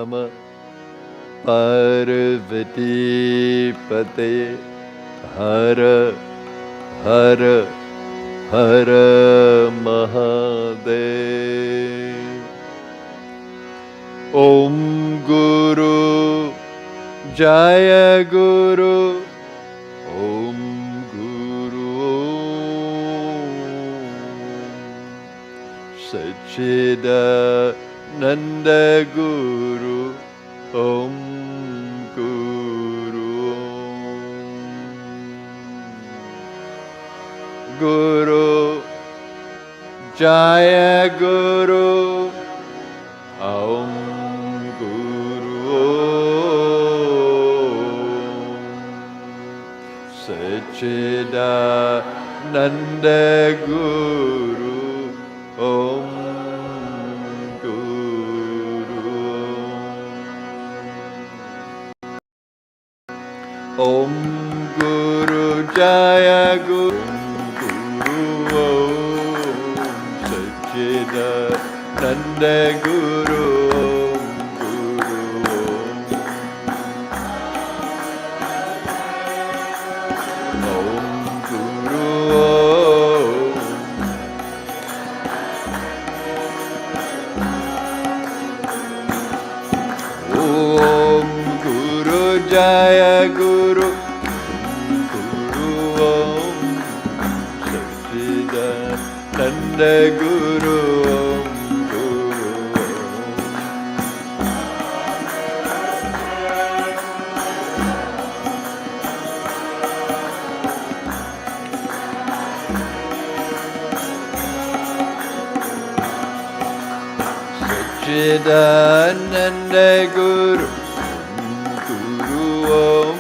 Namah Parvati Pate Hara Hara Hara Mahadev. Om Guru Jaya Guru Om Satchidananda Guru Om Guru Guru Jaya Guru Om Guru Satchidananda Guru Om Guru Om Guru Jaya Guru Om Satchidananda Guru Jaya Guru Guru Om Satchidananda Guru Om Guru Satchidananda Guru Om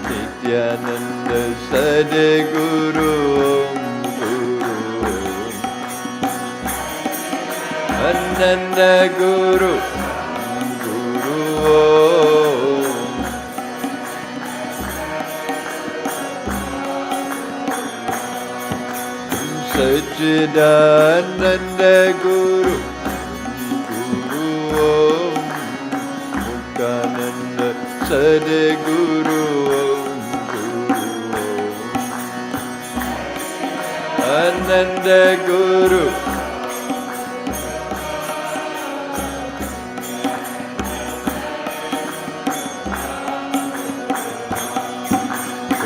Nityananda Sadguru Om Guru Ananda Guru Guru Om Satchidananda Guru Guru Om Muktananda Sadguru Om Guru Ananda Guru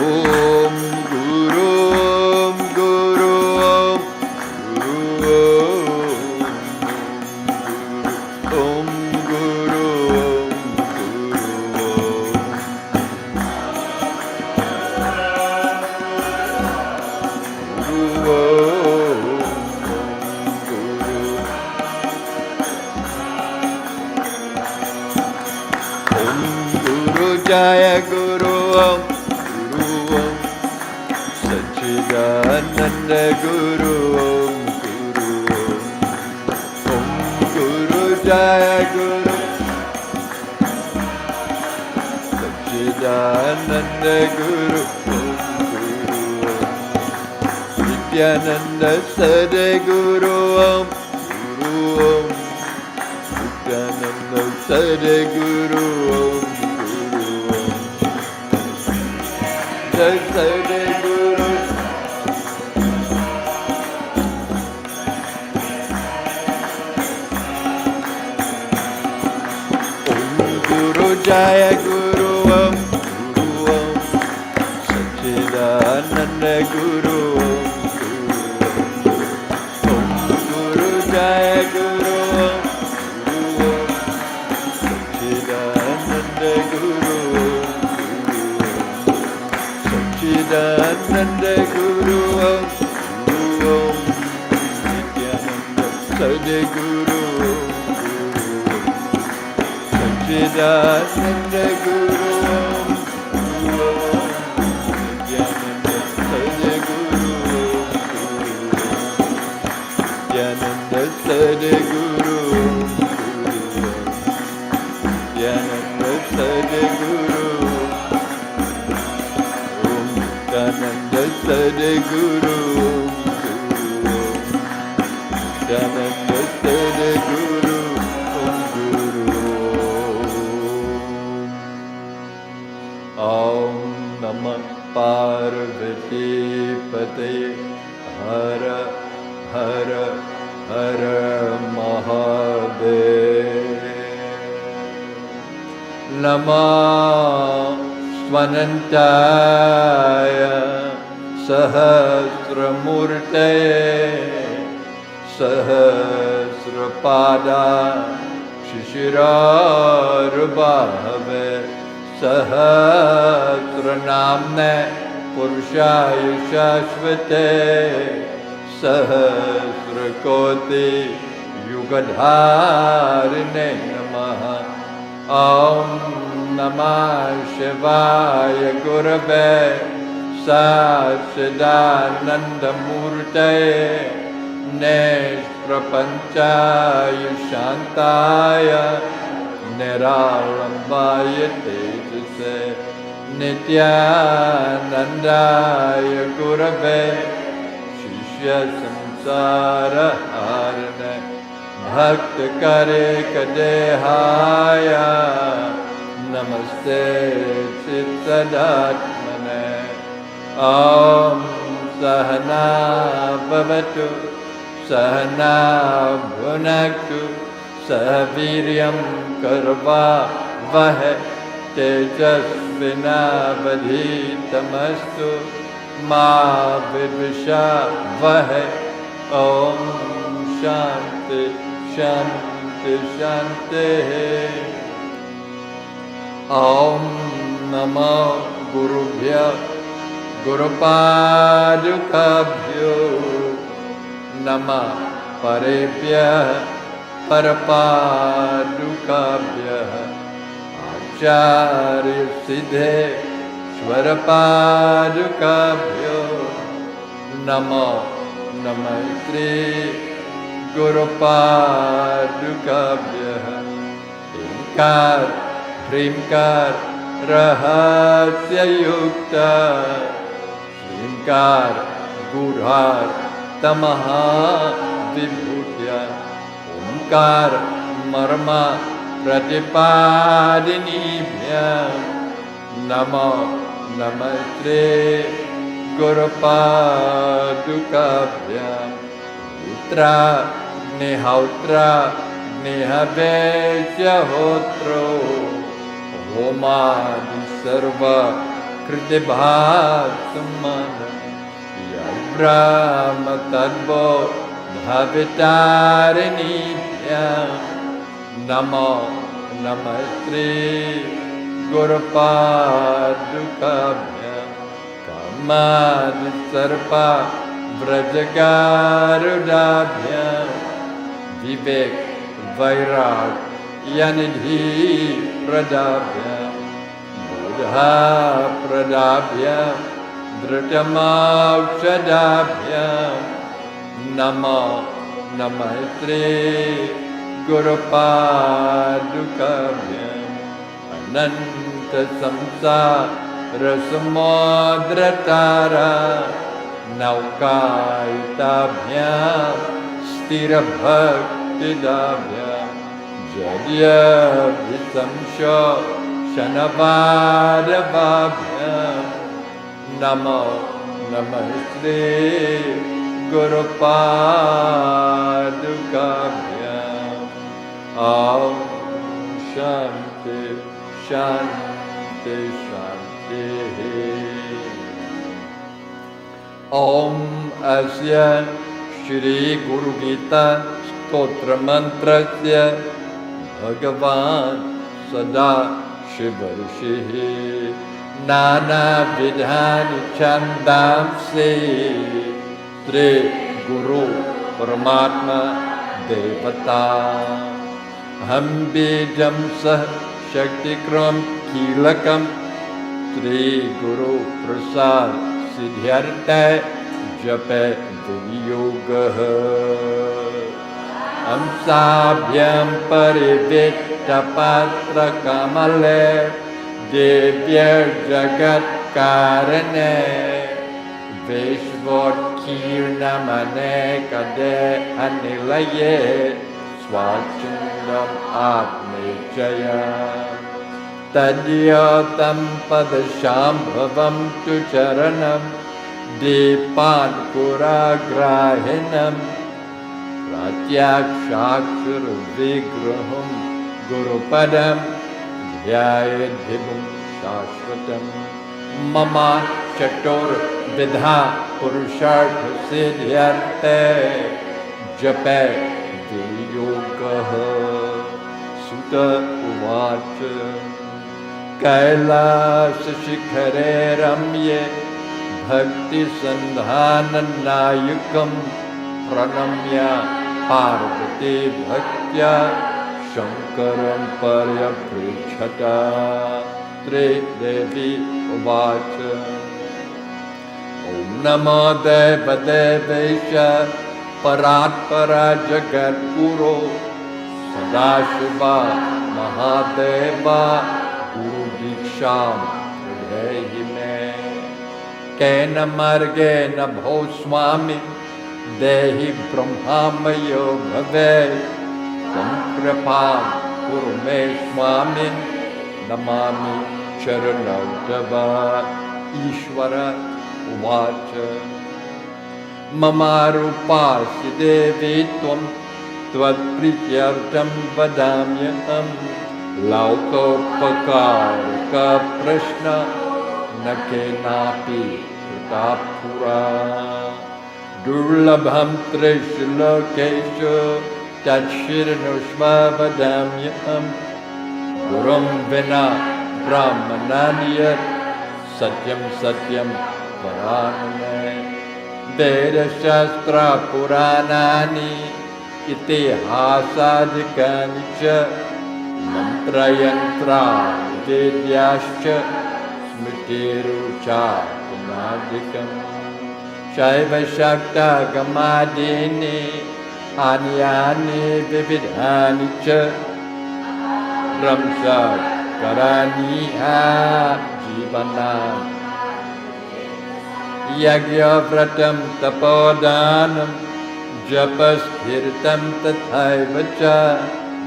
Om Guru Om Guru Om Guru Om Guru Jaya Guru Om Guru Om Satchidananda Guru Om Guru Om Guru Jaya Guru Satchidananda Guru Om Guru Om Nityananda Sadguru Om Guru Om Nityananda Sadguru Om Jai Sadguru Om Guru Jaya Guru Om Guru Om Satchidananda Guru Om Guru Jaya Guru Om Guru Om Satchidananda Guru Satchidananda Guru Om Guru Om Nityananda Sadguru Satchidananda Guru Om Guru Om Nityananda Sadguru Nityananda Sadguru Nityananda Sadguru Nityananda Sadguru Nityananda Sadguru Om Guru Namah Parvati Pate Har Har Har Mahadev Namah Svanantaya Sahasramurte Sahasrapada Shishirarbhave Sahasranamne Purushaya Shashvate Sahasrakoti Yugadharine Namaha Om Namah Shivaya Gurave Sachidananda Murte Neshprapanchaya Shantaya Niralambaya Tejase Nityanandaya Gurave Shishya Samsara Harane Bhakta Kare Kadehaya Namaste Chittadatmane Om Sahana Bhavatu Sahana Bhunaktu Sahaviryam Karva Vahe Tejasvinavadhitamastu Ma Vidvisha Vahe Om Shanti Shanti Shanti Om Namo Gurubhya Gurupadukabhyo Namah Parebhya Parapadukabhya Acharya Siddhe Swarapadukabhyo Namo Namaitri Gurupadukabhya Inkar Primkar Rahasya Yukta Shrinkar Gurhar Tamaha Vibhutya Omkar Marma Pratipadinibhya Namo Namaste Gurupadukabhya Utra Nihautra Nihavesya Hotro Homadi Sarva Kritibhasamana Brahma Tadvo Bhavitarinibhya Namo Namaste Gurupadukabhya Kamadi Sarpa Vrajagarudabhya Vivek Vairag Yanidhi Pradabhya Buddha Pradabhya Dhritamokshadabhya Namo Namaste Gurupadukabhya Ananta Samsara Samudratara Naukaitabhya Stira Bhaktidabhya Jadya Visamsho Shanavadabhabhya Namo Namaste Gurupadukabhya Om Shanti Shanti Shanti Om Asya Shri Guru Gita Stotra Mantrasya Bhagavan Sada Shivarishihi Nana Vidhani Chandamse Sri Guru Paramatma Devata Ham Bijam Sah Shakti Kram Kilakam Sri Guru Prasad Siddhyartha Jape Vinyogaha Amsabhyam Parivitta Patra Kamale Devya Jagat Karane Vishvot Kirnamane Kade Anilaye Swachindam Atmejaya तद्योतं पदशाम्भवं तु चरणं दीपान्कुराग्राहिणं प्रत्याक्षाक्षरविग्रहं गुरुपदं ध्यायेद्भिमुं शाश्वतं मम चतुर्विधा पुरुषार्थसिद्ध्यर्थे जपे वियोगः। सुत उवाच कैलासशिखरे रम्ये भक्तिसन्धाननायकं प्रणम्य पार्वती भक्त्या शङ्करं पर्यपृच्छत। त्रिदेवी उवाच ॐ नमो देवदेवेश परात्परा जगद्गुरो सदाशिवा महादेवा गुरुदीक्षां प्रदेहि मे। केन मार्गेण भो स्वामी देहि ब्रह्मामयो भवे। त्वं कृपां कुरु मे स्वामी नमामि चरणौ तव। ईश्वर उवाच ममारूपासि देवी त्वं त्वत्प्रीत्यर्थं वदाम्यहं। लौकोपकारकप्रश्न न केनापि कृता पुरा। दुर्लभं त्रिषु लोकेषु तच्छृणुष्व वदाम्यहम्। गुरुं विना ब्राह्मणान्यत् सत्यं सत्यं परान्मे। वेदशास्त्रपुराणानि इतिहासादिकानि च मन्त्रयन्त्रादिविद्याश्च स्मृतिरुच्चाटनादिकं। शैवशाक्तागमादीनि अन्यानि विविधानि च ब्रह्मचर्याणीह जीवनानि। यज्ञव्रतं तपोदानं जपस्थिरतं तथैव च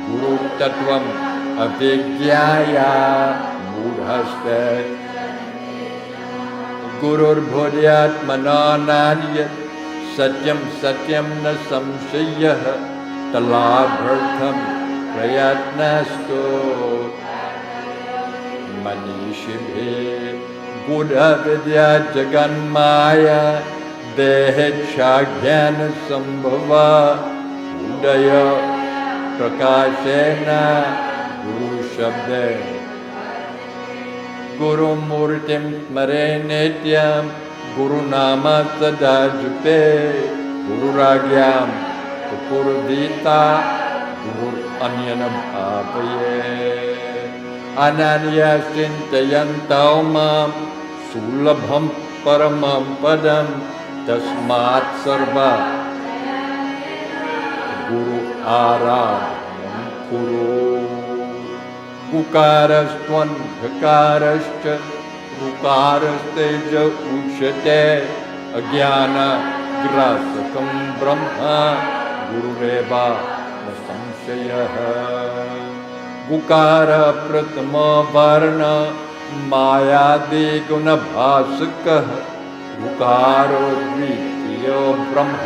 गुरुतत्त्वम् अभिज्ञाय मूढस्ते। गुरुर्भूयात्मनो नान्यत् सत्यं सत्यं न संशयः। तलाभर्थं प्रयत्नस्तु मनीषिभिः। गूढविद्या जगन्माया देहेच्छाज्ञानसम्भवा। उदय प्रकाशेन गुरुशब्देन। गुरुमूर्तिं स्मरे नित्यं गुरुनाम सदा जपे। गुरुराज्ञां कुर्वीता गुरुरन्यं भावये। अनन्या चिन्तयन्तौ मां सुलभं परमं पदं। तस्मात् सर्वा गुरु आराधनं कुरु। गुकारस्त्वन्धकारश्च ऋकारस्तेज उच्यते। अज्ञानग्रासकं ब्रह्म गुरुरेव न संशयः। गुकार प्रथमो वर्ण मायादिगुणभासकः। गुकारो द्वितीयो ब्रह्म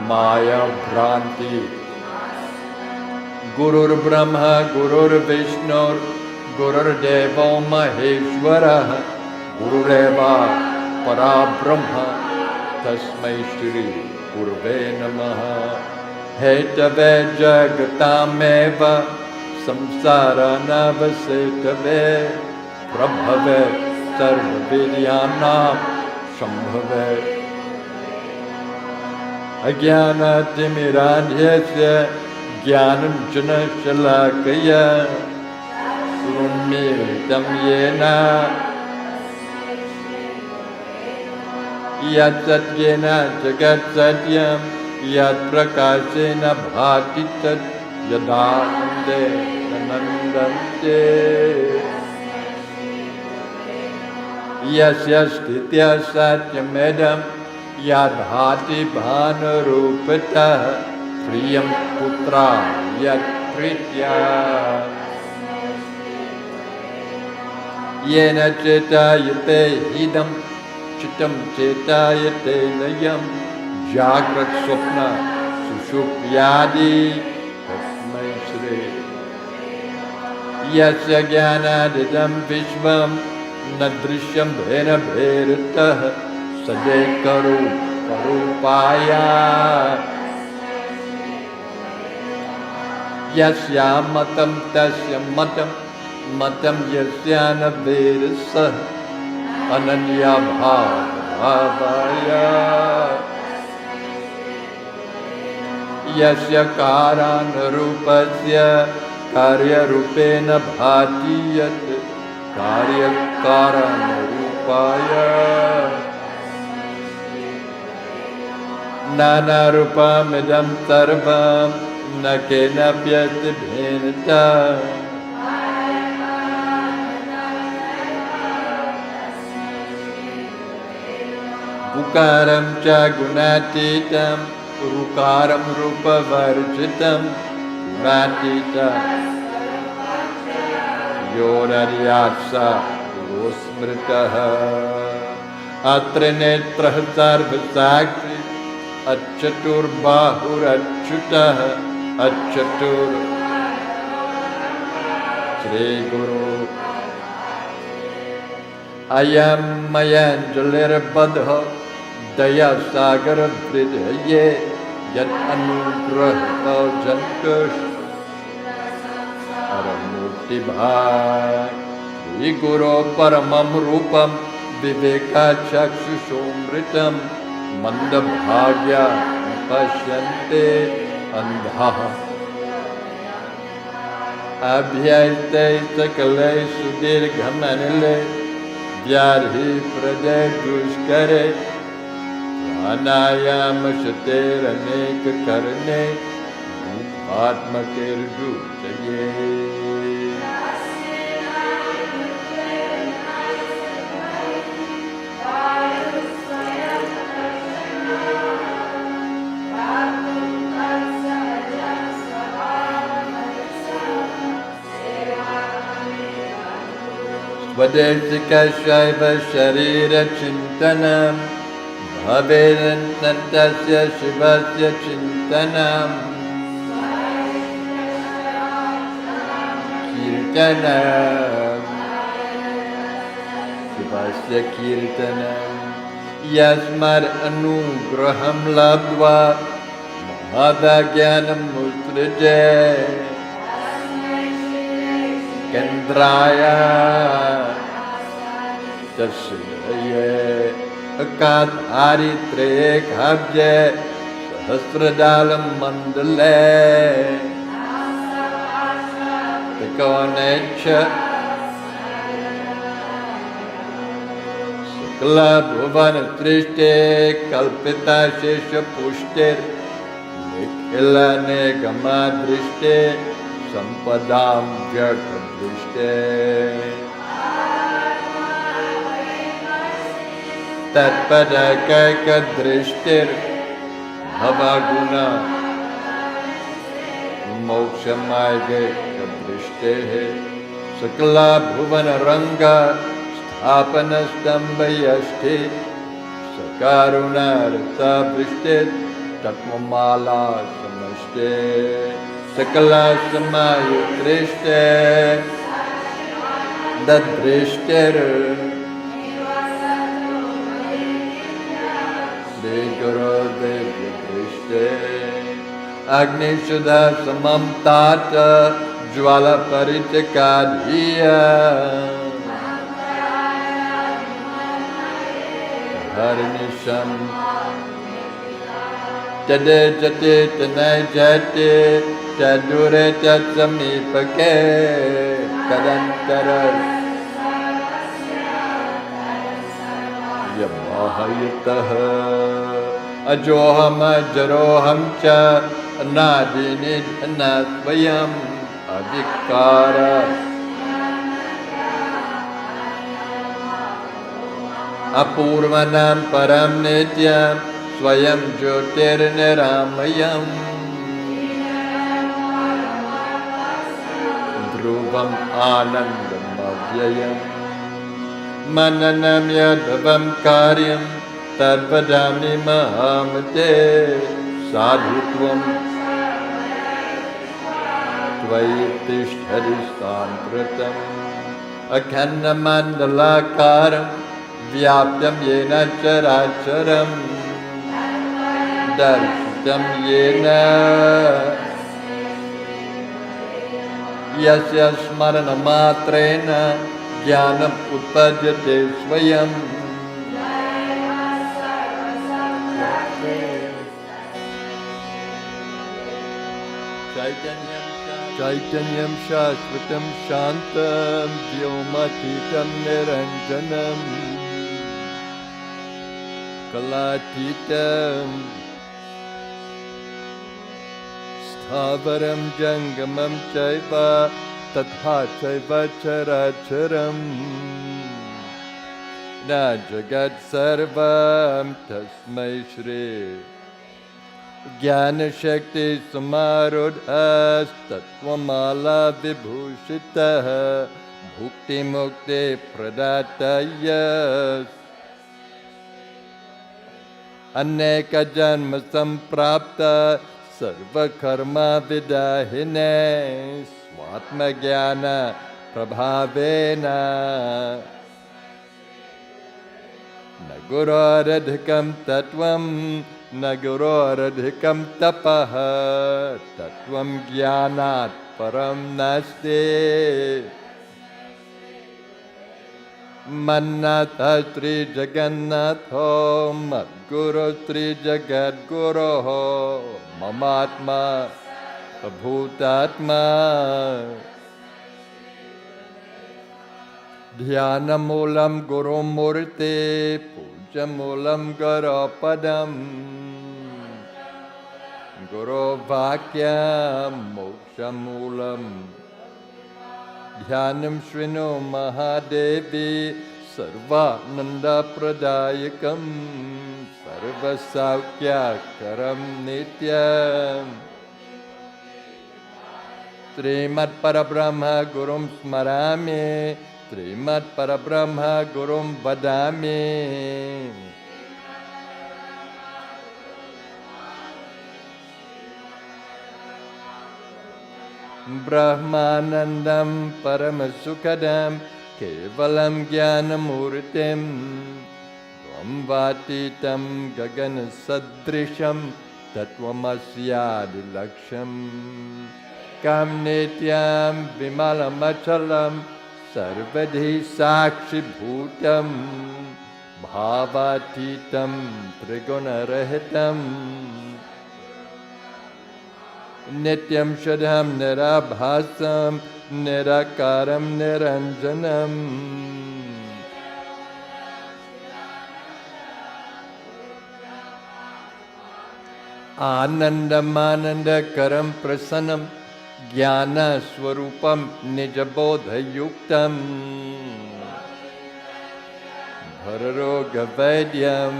माया भ्रान्ति। गुरुर्ब्रह्म गुरुर्विष्णुर् गुरुर्देवो महेश्वरः। गुरुरेव पराब्रह्म तस्मै श्री गुरवे नमः। हेतवे जगतामेव संसारानवसेतवे। प्रभवे सर्वविद्यानां सम्भवे। अज्ञानतिमिरान्धस्य ज्ञानाञ्जनशलाकया उन्मीलितं येन यत्सत्येन जगत्सत्यं यत्प्रकाशेन भाति तत् यदानन्दे नन्दन्ते। यस्य स्थित्या सत्यमेदं यद्भाति भानुरूपतः। प्रियं पुत्रा यत्प्रीत्या Yena chetayate idam chitam chetayate layam jagrat swapna sushupyadi tasmai shri yasya jnanadidam vishvam nadrishyam bhena bheritah sadekaru karupaya yasya matam tasya matam matam yasyana vedasa ananya bhavaya yasya karana rupasya karya rupena bhati yat karya karana rupaya nana rupam idam sarvam nakena pyati bhenata Ukaram cha gunatitam, ukaram rupa varjitam, gunatitam, yoraryasa urosmritaha, atra netrah sarva sakshi, acchatur bahur acchutaha, acchatur Shri Guru. Ayam mayanjalir badha daya sagar vridhaye yat anugrahta jantush aramurti bhai Shri Guru paramam rupam viveka chakshusomritam manda bhagya pashyante andhaha abhyayte sakale sudirghamanile Vyarhi pradeh dushkare Pranayam shater anek karne Atma kirdu chaye Vadesika shaiva sharira chintanam Bhavedantasya shivasya chintanam Kirtanam Shivasya kirtanam Yasmar anugraham labdva Mahadagyanam mutrije Kendraya Tasyaye Akadharitre Khabje Sahasradalam Mandale Tikonecha Sakla Bhuvana Trishte Kalpita Shesha Pushtir Nikhilane Gamadrishte Sampadam Vyakadrishte Tatpadakakadrishtir Bhavaguna Mokshamayakadrishte Sakala Bhuvana Ranga Sthapana Stambhayashti Sakaruna Rata Vrishtit Tatmamala Samashte Sakala Samayu Drishte Dadrishter Shri Guru Devi Drishte Agni Shuddha Samam Tata Jwala Paritakadhiya Harinisham Tade Jate Tanay Jate Tadure Tatsamipake Kadantara Yamahayataha Ajoham Ajaroham Cha Anadinid Anasvayam Adhikara Apurvanam Param Nityam Swayam Jyotir Niramayam Dhruvam Anandam Avyayam Mananam yadhavam karyam tadvadami mahamate sadhutvam tvayitishthari sampratam akhanamandalakaram vyaptam yena characharam darshan yena yasya smarana matrena jnanam utpajyate svayam. Chaitanyam shashvatam shantam vyomatitam niranjanam kalatitam Stavaram jangamam chaiva tatha chaiva characharam na jagat sarvam tasmai shri Jnana shakti samarudhas tattvamala vibhushitah bhukti mukti pradatayas aneka janma samprapta sarva karma vidahine swatma jnana prabhavena nagurodhikam tattvam nagurodhikam tapaha tattvam jnanat param nasti Mannatha Sri Jagannatho Madguru Sri Jagadguroho Mamatma Bhutatma Dhyanamoolam Guru Murti Pujamulam Garapadam Guru Vakyam Mokshamulam Dhyanam Shrinu Mahadevi Sarvananda Pradayakam Sarva Saukya Karam Nityam Srimad Parabrahma Gurum Smarami Srimad Parabrahma Gurum Vadami Brahmanandam Paramasukadam Kevalam Jnanamurtim Dvamvatitam Gagana Sadrisham Tattvamasyaadilaksham Kam Nityam Vimalamachalam Sarvadhi Sakshi Bhutam Bhavatitam Trigunarahitam Nityam Shadham Nirabhasam Nirakaram Niranjanam Anandam Prasanam Jnana Swarupam Nijabodhayuktam Bhararogavadyam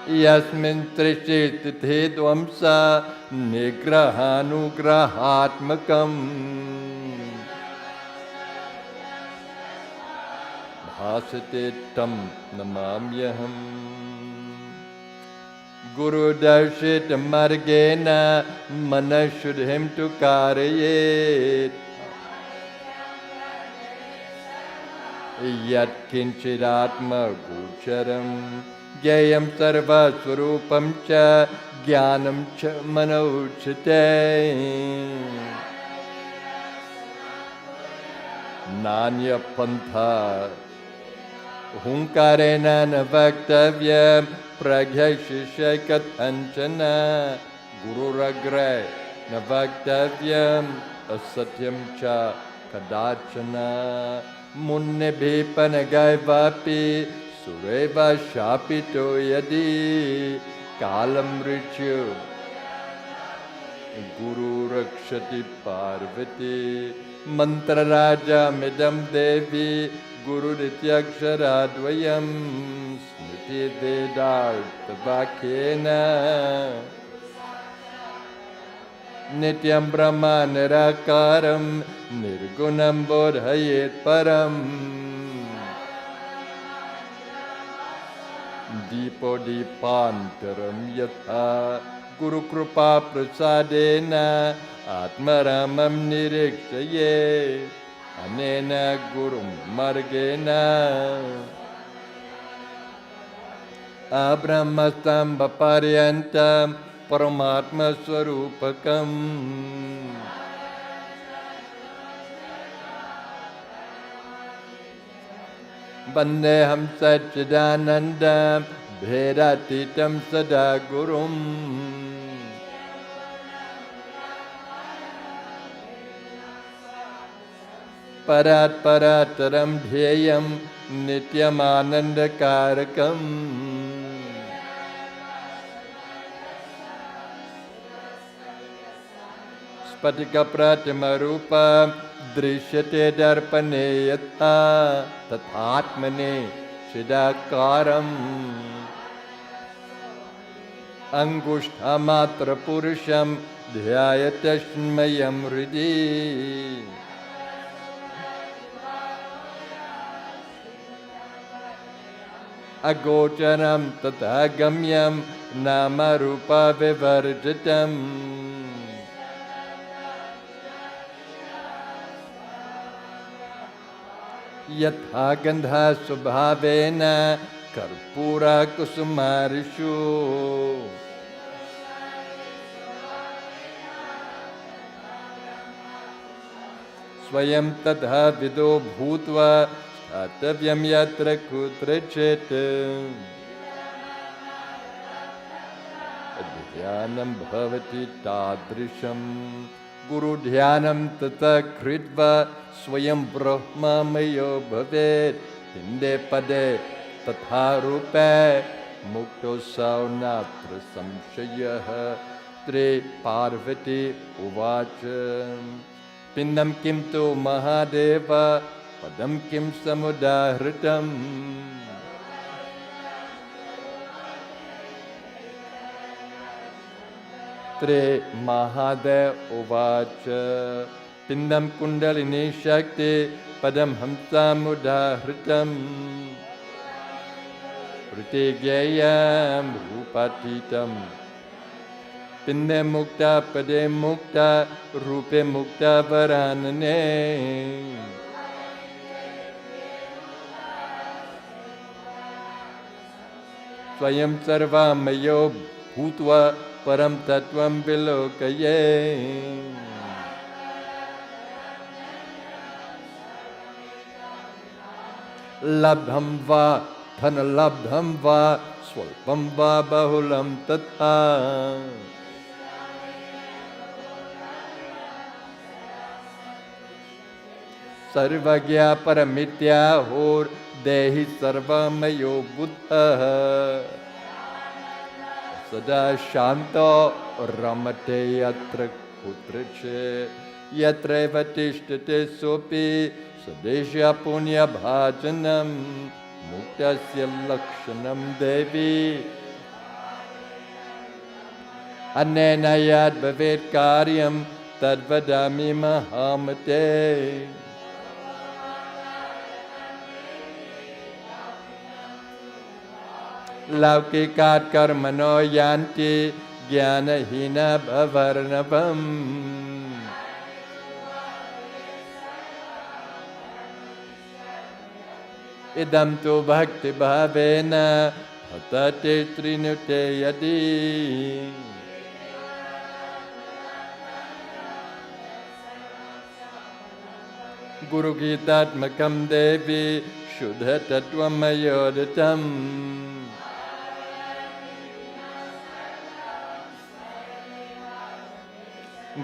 Yasmin Trishi Tithi Dvamsa Nigrahanugrahatmakam Bhasate Tam Namamyaham Guru Darshit Margena Manashudhim Tukarayet Yat Kinchidatma Gucharam Jayam Sarva Swarupam Cha Jnanam Cha Manochate Nanya Pantha Hunkarena Navaktavya Pragya Shishaikat Anchana Guru Ragre Navaktavyam Asatyam Cha Kadachana Munne Bhipanagaivapi Sureva Shapito Yadi Kalam Richu Guru Rakshati Parvati Mantra Raja Midam Devi Guru Dityaksharadvayam Smriti Vedartha Vakena नित्यं ब्रह्म निराकारं निर्गुणं बोधयेत् परम् दीपो दीपान्तरं यथा गुरुकृपा प्रसादेन आत्मारामं निरीक्षये अनेन गुरुं मार्गेण अब्रह्मस्तम्भपर्यन्तं परमात्मस्वरूपकम् वन्देऽहं सच्चिदानन्दं भेदातीतं सदा गुरुम् परात् परात्तरं ध्येयं नित्यमानन्दकारकम् स्फटिकप्रतिमरूपं दृश्यते दर्पणे यथा तथात्मने चिदाकारम् अङ्गुष्ठमात्रपुरुषं ध्यायते चिन्मयं हृदि अगोचरं तथा गम्यं नामरूपविवर्जितम् यथा गन्धः स्वभावेन कर्पूरकुसुमारिषु स्वयं तथा विदो भूत्वा स्थातव्यं यत्र कुत्रचित् ध्यानं भवति तादृशं गुरुध्यानं तथा कृत्वा स्वयं ब्रह्ममयो भवेत् पिण्डे पदे तथा रूपे मुक्तो सौ नात्र संशयः त्रे पार्वती उवाच पिण्डं किं तु महादेव पदं किं समुदाहृतम् त्रे महादेव उवाच पिण्डं कुण्डलिनी शक्ति पदं हंसामुदाहृतम् ऋतिज्ञेयं रूपातीतं पिण्डे मुक्ता पदे मुक्ता रूपे मुक्ता वरानने स्वयं सर्वमयो भूत्वा परं तत्त्वं विलोकये लब्धं वा धनलब्धं वा स्वल्पं वा बहुलं तथा सर्वज्ञ परमित्याहोर्देहि सर्वमयो बुद्धः सदा शान्तो रमते यत्र कुत्रचित् यत्रैव तिष्ठते सोऽपि सदेशः पुण्यभाजनं मुक्तस्य लक्षणं देवी अनेन यद् भवेत् कार्यं तद्वदामि महामते लौकिकात् कर्मणो यान्ति ज्ञानहीना भवर्णवम् इदं तु भक्तिभावेन पतते त्रिनुते यदि गुरुगीतात्मकं देवी शुद्धतत्त्वमयोदितम्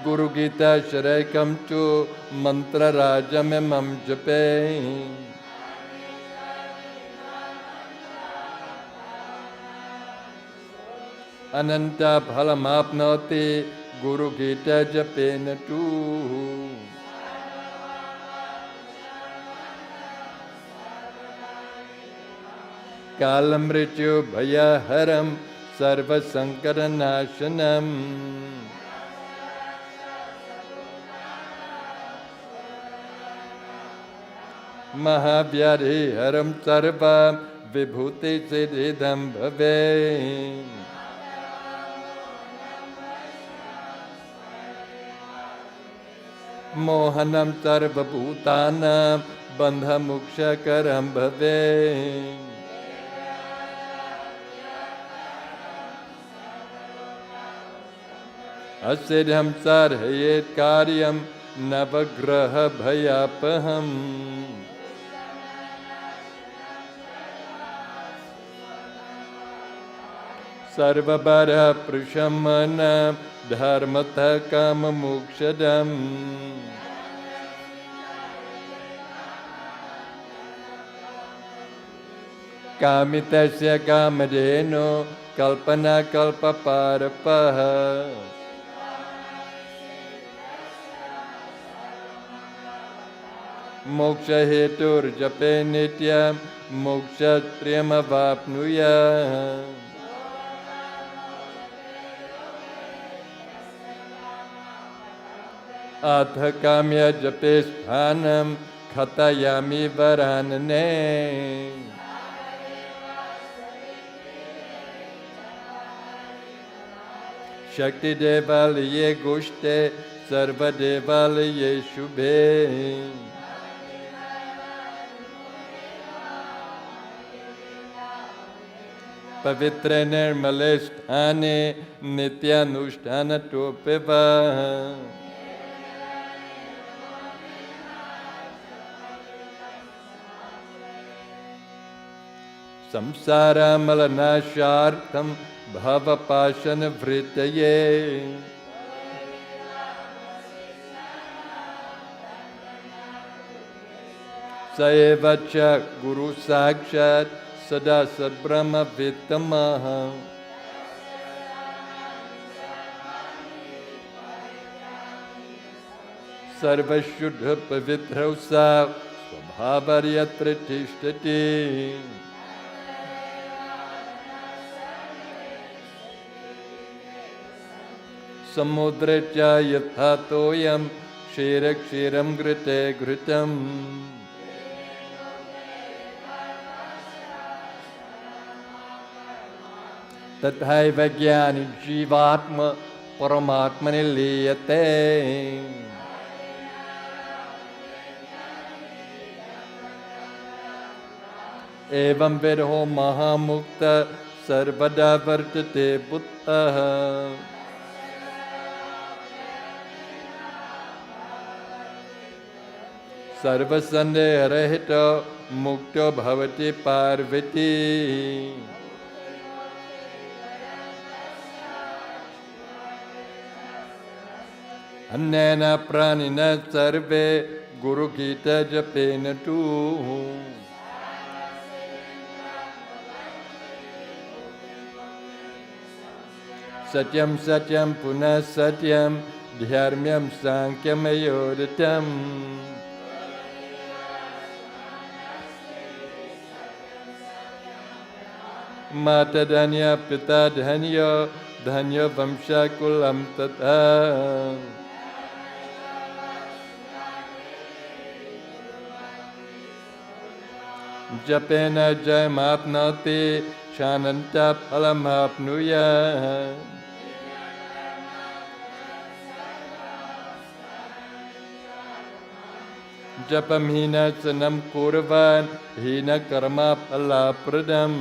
गुरुगीताश्रयकं तु मन्त्रराजमिमं जपे अनन्तफलमाप्नोति गुरुगीताजपेन तु कालमृत्युभयहरं सर्वसङ्कटनाशनम् महाव्याधि हरम सर्व विभूति सिद्धिदं भवे मोहनम सर्वभूतानां बंधमुक्षकरं भवे असिद्धं साधयेत् कार्यं नवग्रह भयापहम् सर्वबरः प्रशमनं धर्मतः काममोक्षदम् कामितस्य कामधेनो कल्पना कल्पपारपः मोक्ष हेतुर्जपे नित्यं मोक्षप्रियमवाप्नुयात् अथ काम्य जपे स्थानं खतयामि वरानने शक्ति देवालये गोष्ठे सर्वदेवालये शुभे पवित्र निर्मले स्थाने नित्यानुष्ठानतोऽप्यवा संसारमलनाशार्थं भवपाशनवृत्तये स एव च गुरुसाक्षात् सदा सद्ब्रह्मवित्तमः सर्वशुद्ध पवित्रौ सा स्वभावर्यत्र तिष्ठति समुद्रे च यथा तोयं क्षीरक्षीरं घृते घृतम् तथैव ज्ञानी जीवात्मा परमात्मनि लीयते एवं विरहो महामुक्त सर्वदा वर्तते बुद्धः सर्वसंदेहरहितो मुक्तो भवति पार्वती अन्येन प्राणिनः सर्वे गुरुगीता जपेन तु सत्यं सत्यं पुनः सत्यं धर्म्यं सांख्यमयोरितम् माता धन्य पिता धन्य धन्य वंशकुलं तथा जपेन जयमाप्नोति शानन्तं फलमाप्नुयात् जपं हीनसनं कुर्वन् हीनकर्मा फलप्रदम्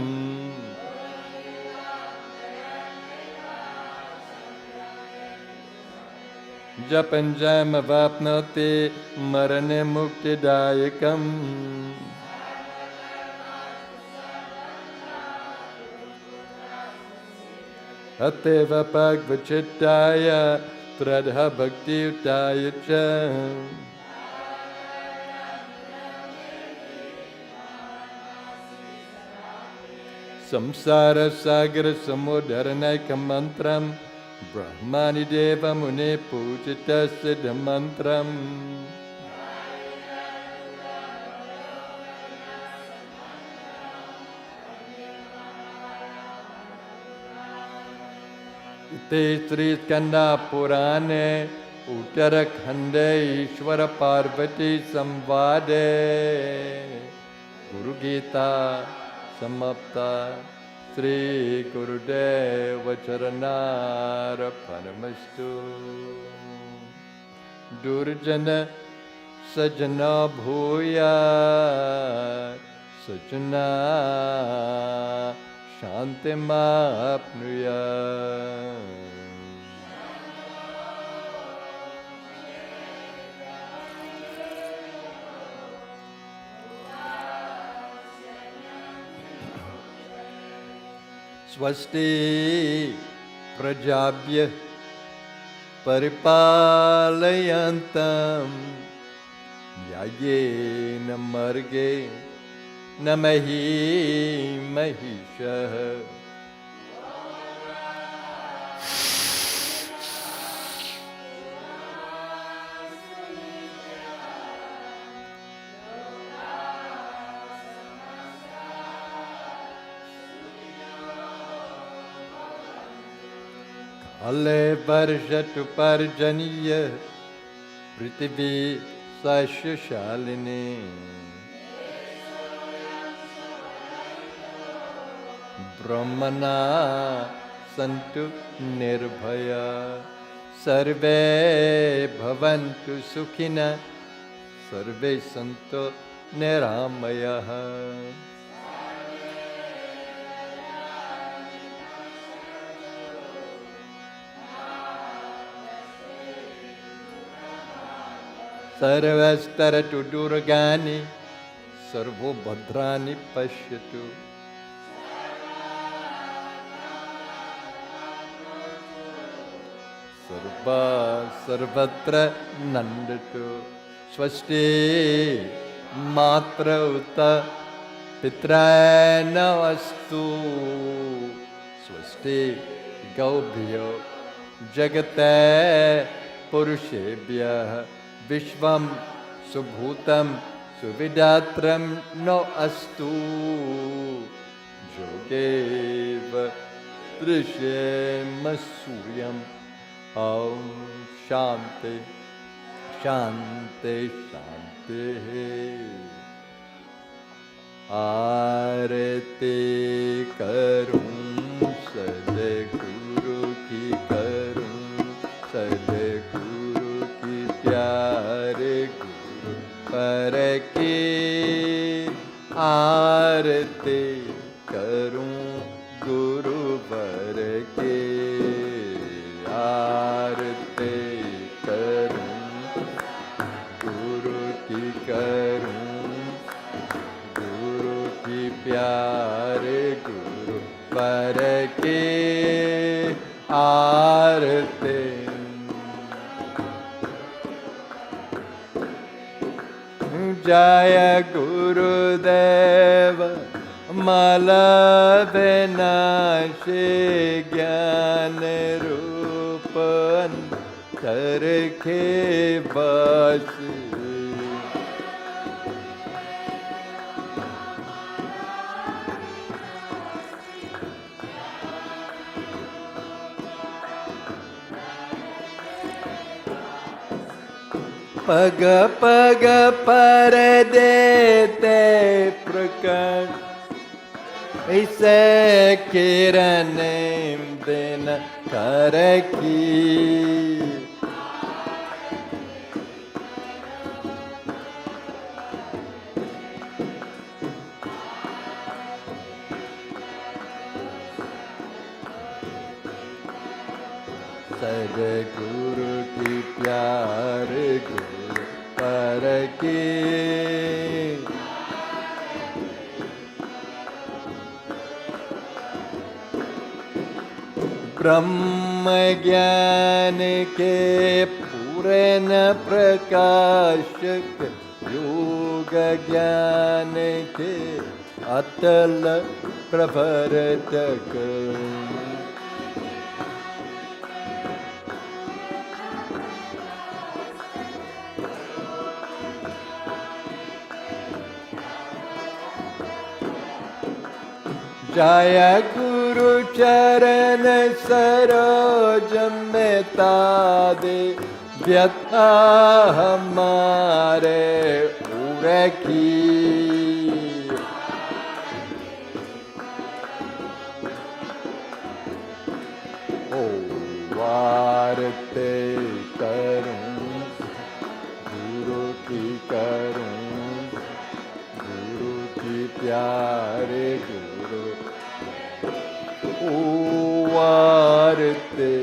जपं जयमवाप्नोति मरणे मुक्तिदायकम् अतएव भगवच्चित्ताय श्रद्धा भक्तियुताय च संसार सागर समुद्धरणैकं मन्त्रं ब्रह्माणि देवमुने पूजितस्य मन्त्रम् इति श्रीस्कन्धपुराणे उत्तरखंडे ईश्वर पार्वती संवादे गुरु गीता समाप्ता। श्री गुरुदेव चरणार्पणमस्तु। दुर्जन सजना भूया सजना शान्तिमाप्नुयात्। स्वस्ति प्रजाभ्यः परिपालयन्तां न्याय्येन मार्गेण न महीं महिषः। काले वर्षतु पर्जन्यः पृथिवी सस्यशालिनी। ब्रह्मणा सन्तु निर्भया सर्वे भवन्तु सुखिनः सर्वे सन्तु निरामयाः। सर्वस्तरतु दुर्गानि सर्वो भद्राणि पश्यतु। सर्वत्र नन्दतु। स्वस्ति मातरौ उत पितॄणामस्तु। स्वस्ति गौभ्यो जगते पुरुषेभ्यः विश्वं सुभूतं सुविदात्रं नो अस्तु। जोगेव दृश्येम सूर्यम्। ॐ शान्ति शान्ति शान्तिः। आरती करूं सद्गुरु की करूं सद्गुरु की प्यारे गुरु पर की आरती करूं गुरुवर की आरती करूं गुरु की करूं गुरु की प्यारे गुरु पर की आरती। जय गुरुदेव मलविनाशी ज्ञान रूप अंतर के बस। पग पग पर देते प्रकट इसे किरण दिन कर की। सद्गुरु की प्यार गुरु पर की ब्रह्म ज्ञान के पूर्ण प्रकाशक योग ज्ञान के अतल प्रवर्तक। जय गुरु चरण सरोज में तादे व्यथा हमारे उरे की, ओ वारते करूं गुरु की करूं, गुरु की प्यारे गुरु ओ वारते।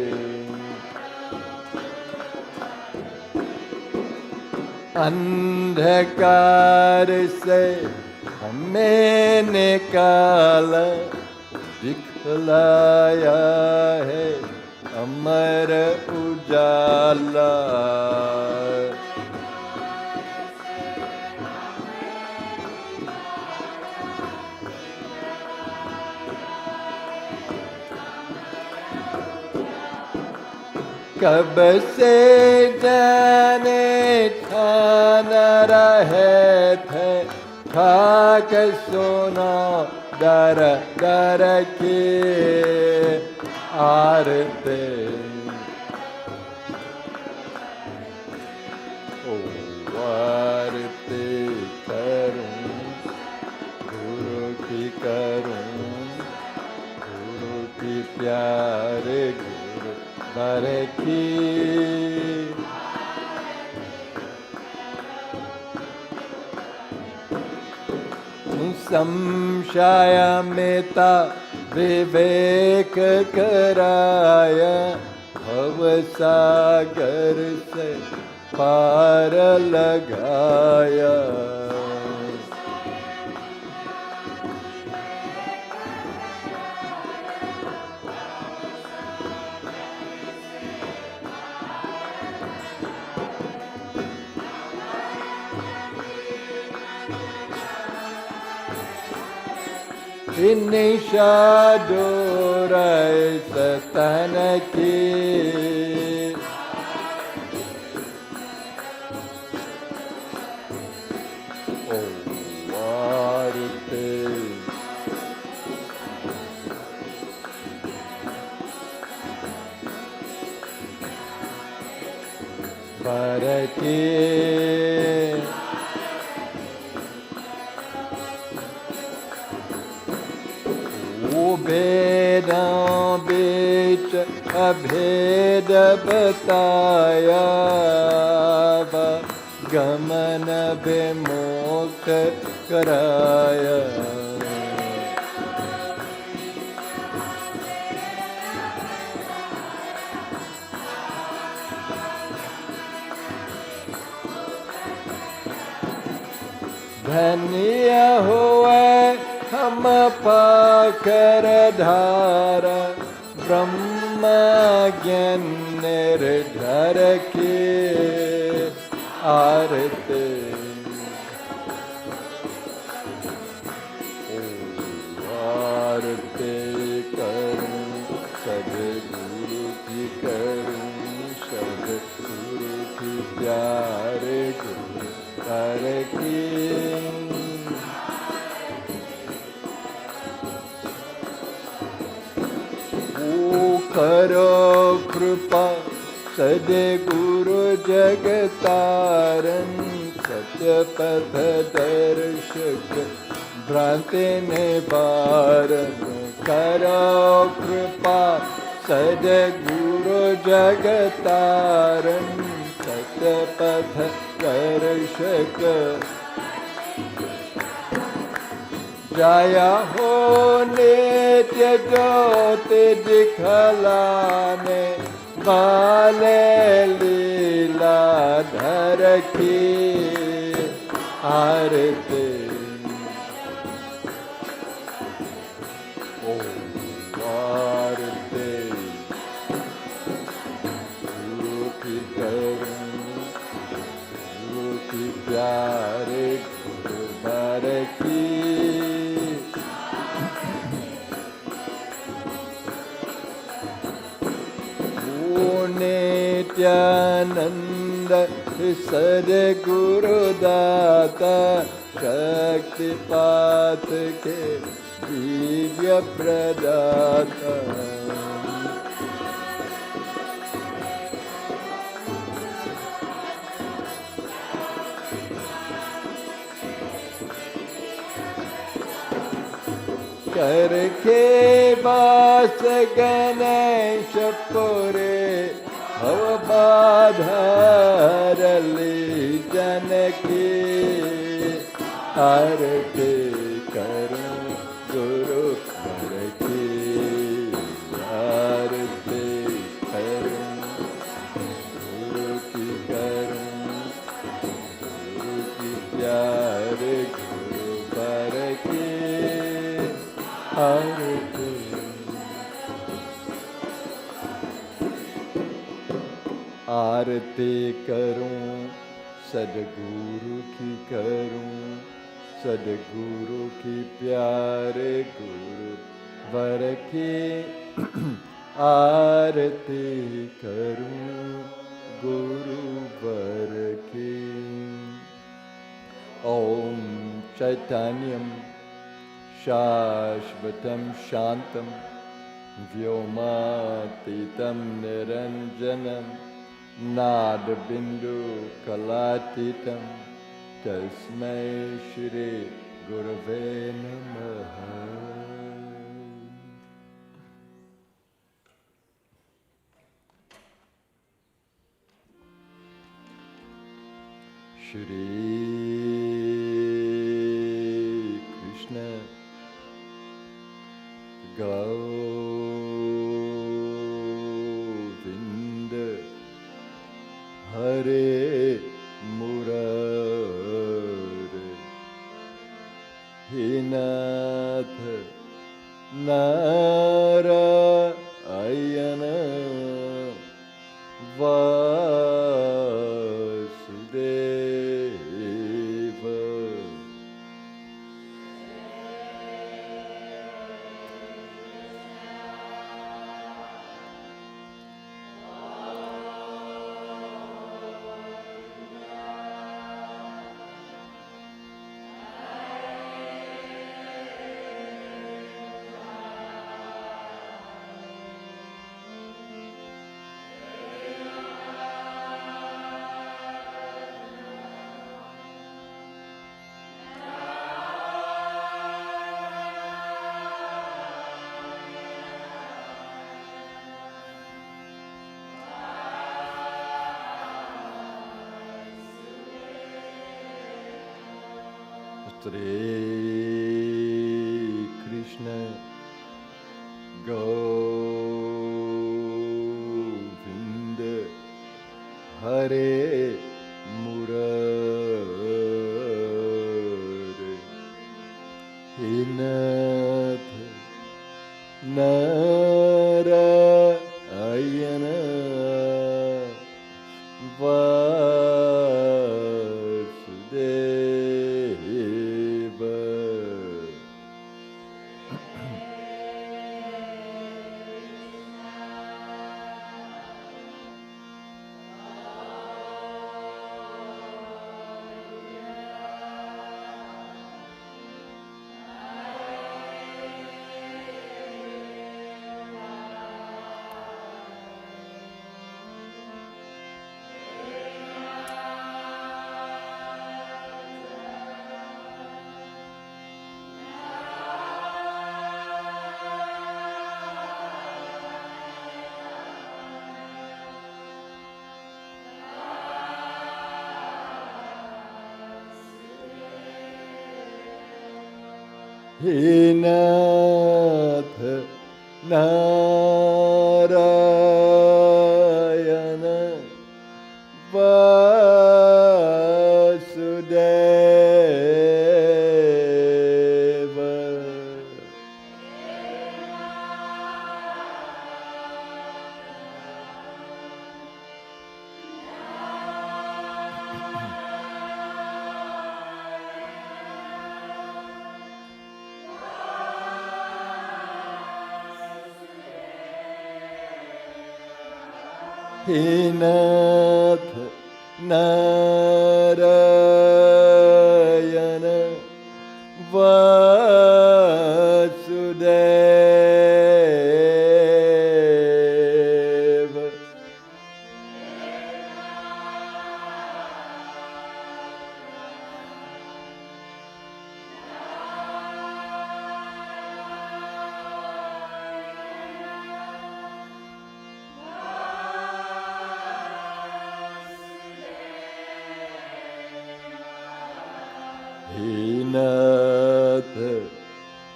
अंधकार से हमें निकाला, दिखलाया है अमर उजाला। कब से जाने ठान रहे थे, खाक सोना डर डर के आरते, ओ आरते करूं गुरु की करूं, गुरु की प्यारे गुरु बर की। संशय में ता विवेक कराया, भव सागर से पार लगाया। निशा डोर सतन की, ओ वारते बरके, भेदां बीच अभेद बताया, गमन विमुख कराया। धन्य हुए हम पाकर धार, ब्रह्म ज्ञान निर्धर के आरते, ओ आरते करूं सद्गुरु की करूं, सद्गुरु की प्यारे गुरु कर की। करो कृपा सद्गुरु जगतारन, सत्य पथ दर्शक भ्रांति निवारन। करो कृपा सद्गुरु जगतारन, सत्य पथ दर्शक। जाया हो नित्य ज्योति दिखलाने वाले, लीलाधर की आरती। ओ आरती गुरु की करूं, गुरु की प्यारे गुरु बर की। नित्यानंद सद्गुरु दाता, शक्तिपात के दिव्य प्रदाता। करके बास गणेश पुरे भवबाधरली जनकी आरती करूं गुरु वर की आरती करूं गुरु की करूं गुरु की प्यार गुरु वर की आरती आरती करूं सद्गुरु की करूं सद्गुरु की प्यारे गुरु वर की आरती करूं गुरु वर की। ओम चैतन्यम शाश्वतं शांतं व्योमातीतं निरंजनं नादबिंदु कलातीतं तस्मै श्री गुरवे नमः। श्री कृष्ण गोविंद हरे मुरारे हे नाथ Narayan Vasudev. Shri Krishna Govinda Hare Murare He Nath Narayana Vasudeva. He Nath Narayana Vasudeva. He Nath Narayana Vasudeva.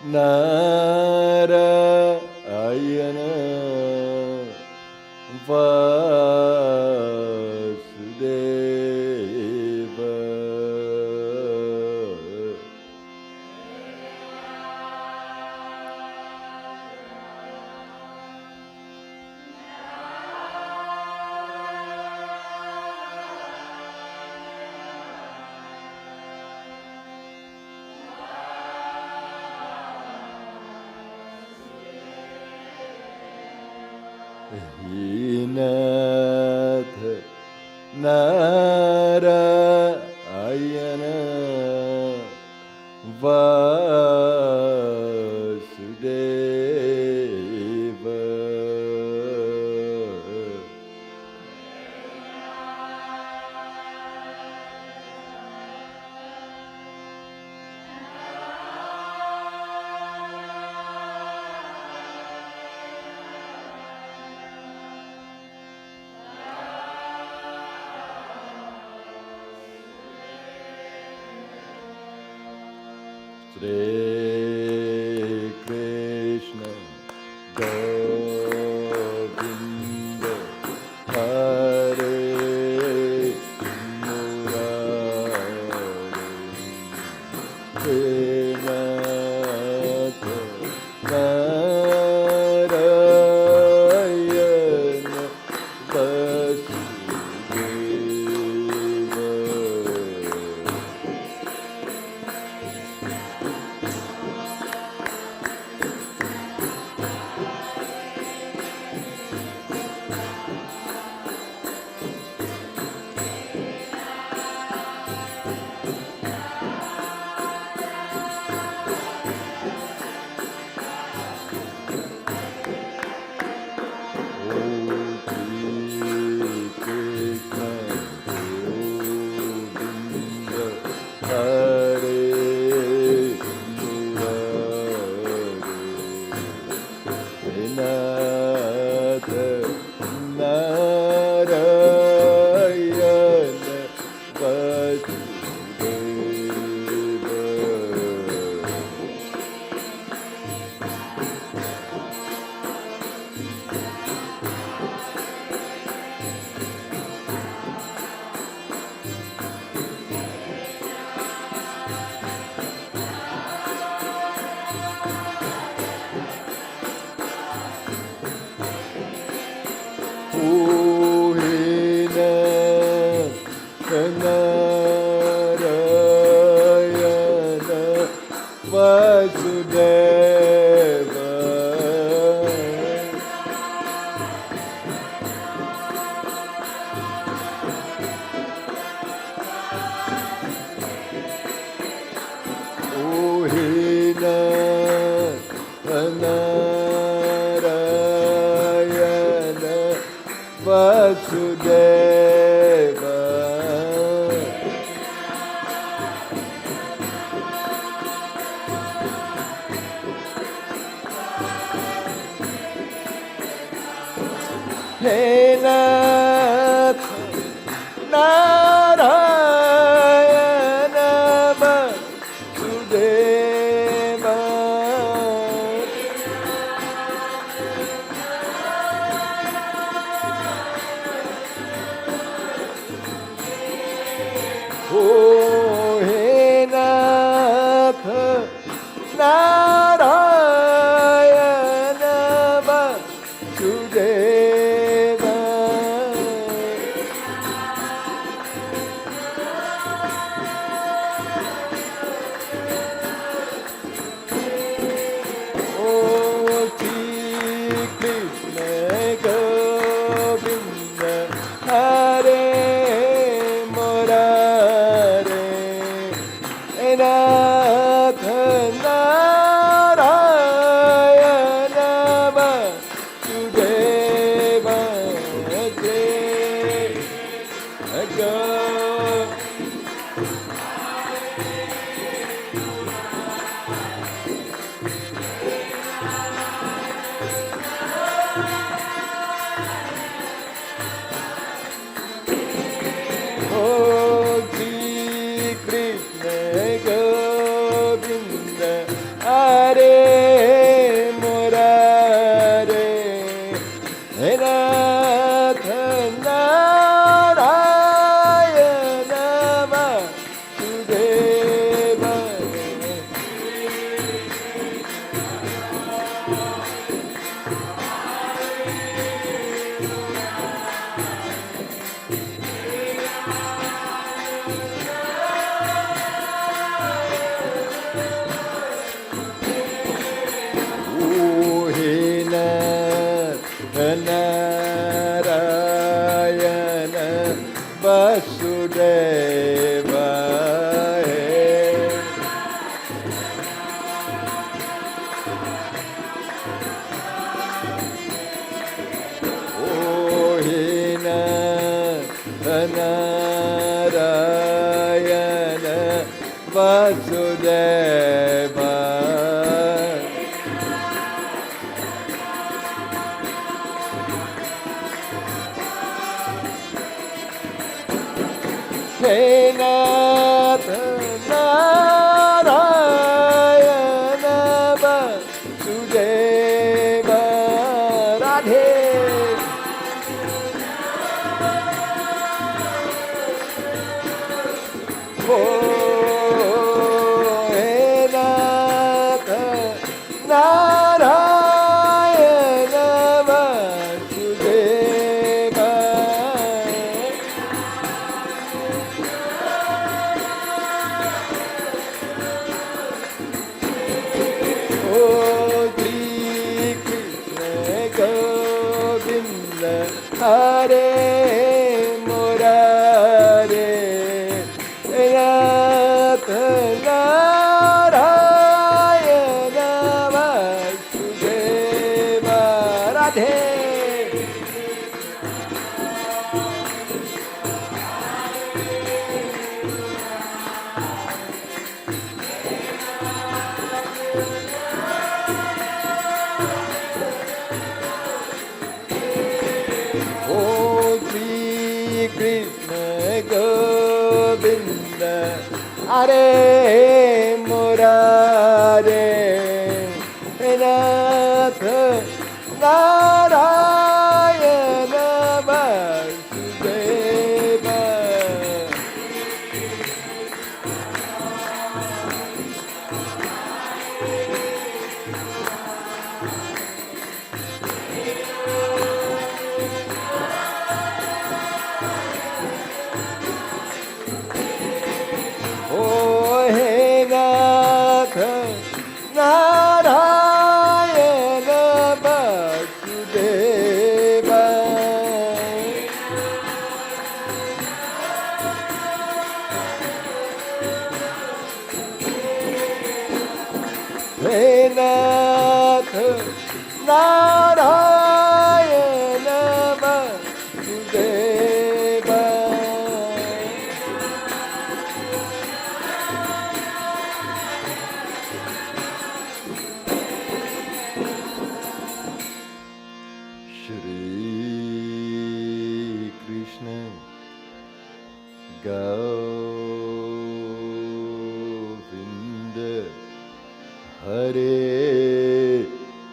Narayana Vasudeva. Hinatha Narayana Vasudeva. Shri Krishna Govinda Hare Murari Srinatha Narayana Vasudeva. Vasudeva. Hey Nath Narayana Vasudeva. Oh, hey Nath Narayana Vasudeva. Oh, Shri Krishna Govinda Hare Nath Narayana Vasudeva. Oh, Shri Krishna Govinda Hare Vasudeva Radhe. Oh, hey Nath Narayana Vasudeva. Oh, Shri Krishna Govinda Hare Murare Nath Narayana Vasudeva Radhe. Oh, Shri Krishna Govinda Hare Murare Nath Narayana Vasudeva. Oh, hey Nath Narayana Vasudeva. Hey Nath Narayana Vasudeva. Shri Krishna Govinda Hare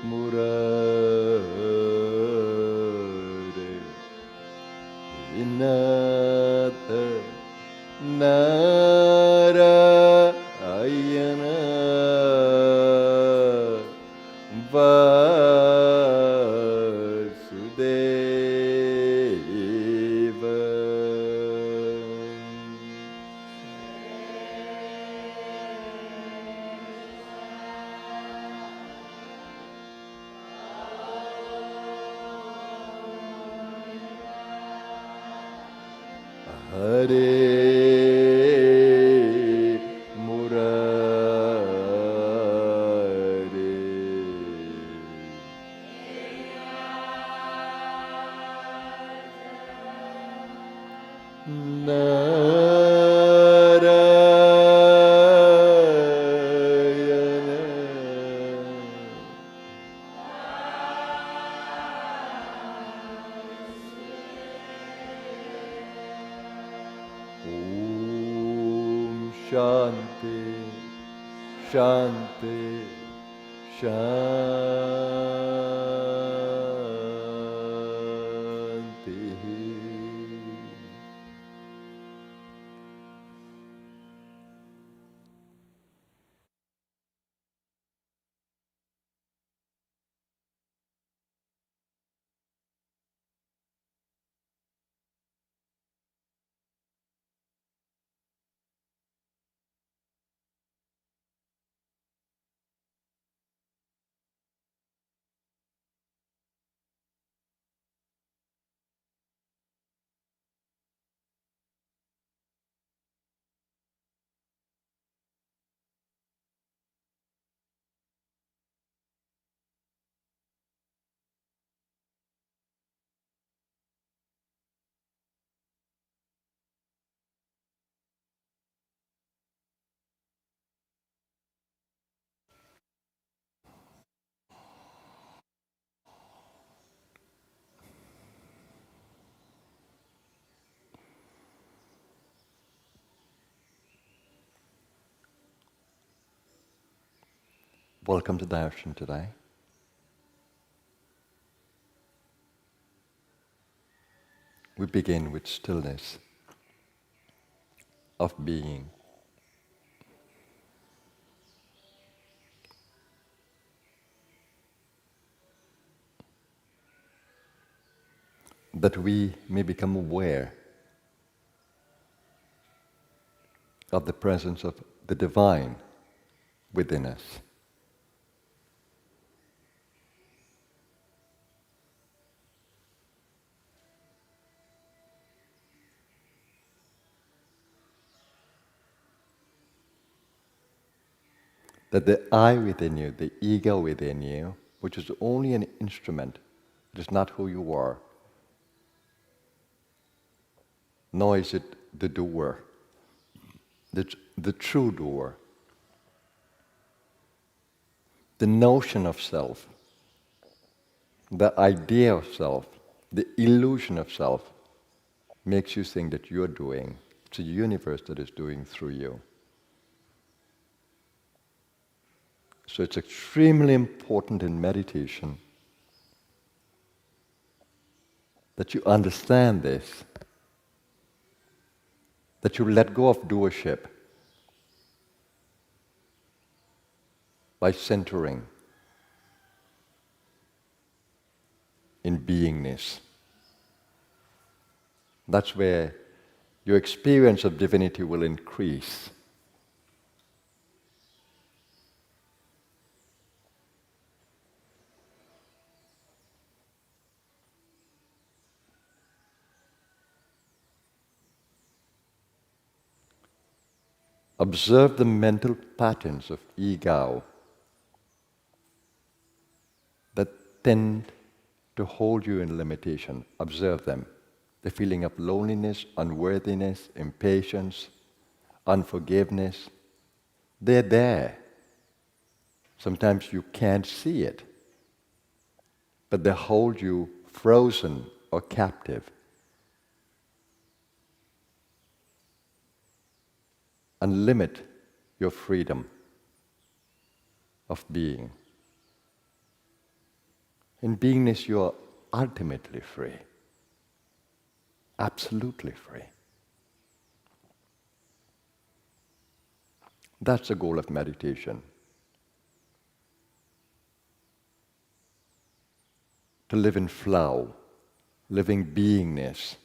Murare Nath Narayana Vasudeva. Hare Murare Om Shanti Shanti Shanti. Welcome to Darshan today. We begin with stillness of being. That we may become aware of the presence of the divine within us. That the I within you, the ego within you, which is only an instrument, it is not who you are, nor is it the doer, the true doer. The notion of self, the idea of self, the illusion of self makes you think that you're doing. It's a universe that is doing through you. So it's extremely important in meditation that you understand this, that you let go of doership by centering in beingness. That's where your experience of divinity will increase. Observe the mental patterns of ego that tend to hold you in limitation. Observe them. The feeling of loneliness, unworthiness, impatience, unforgiveness, they're there. Sometimes you can't see it, but they hold you frozen or captive. And limit your freedom of being. In beingness, you are ultimately free, absolutely free. That's the goal of meditation. To live in flow, living beingness,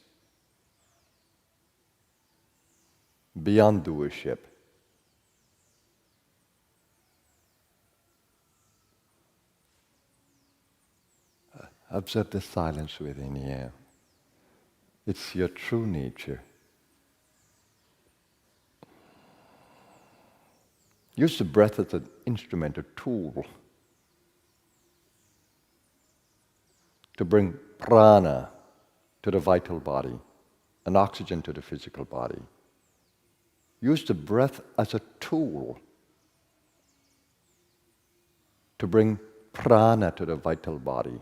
beyond doership. Observe the silence within you. It's your true nature. Use the breath as an instrument, a tool, to bring prana to the vital body and oxygen to the physical body. Use the breath as a tool to bring prana to the vital body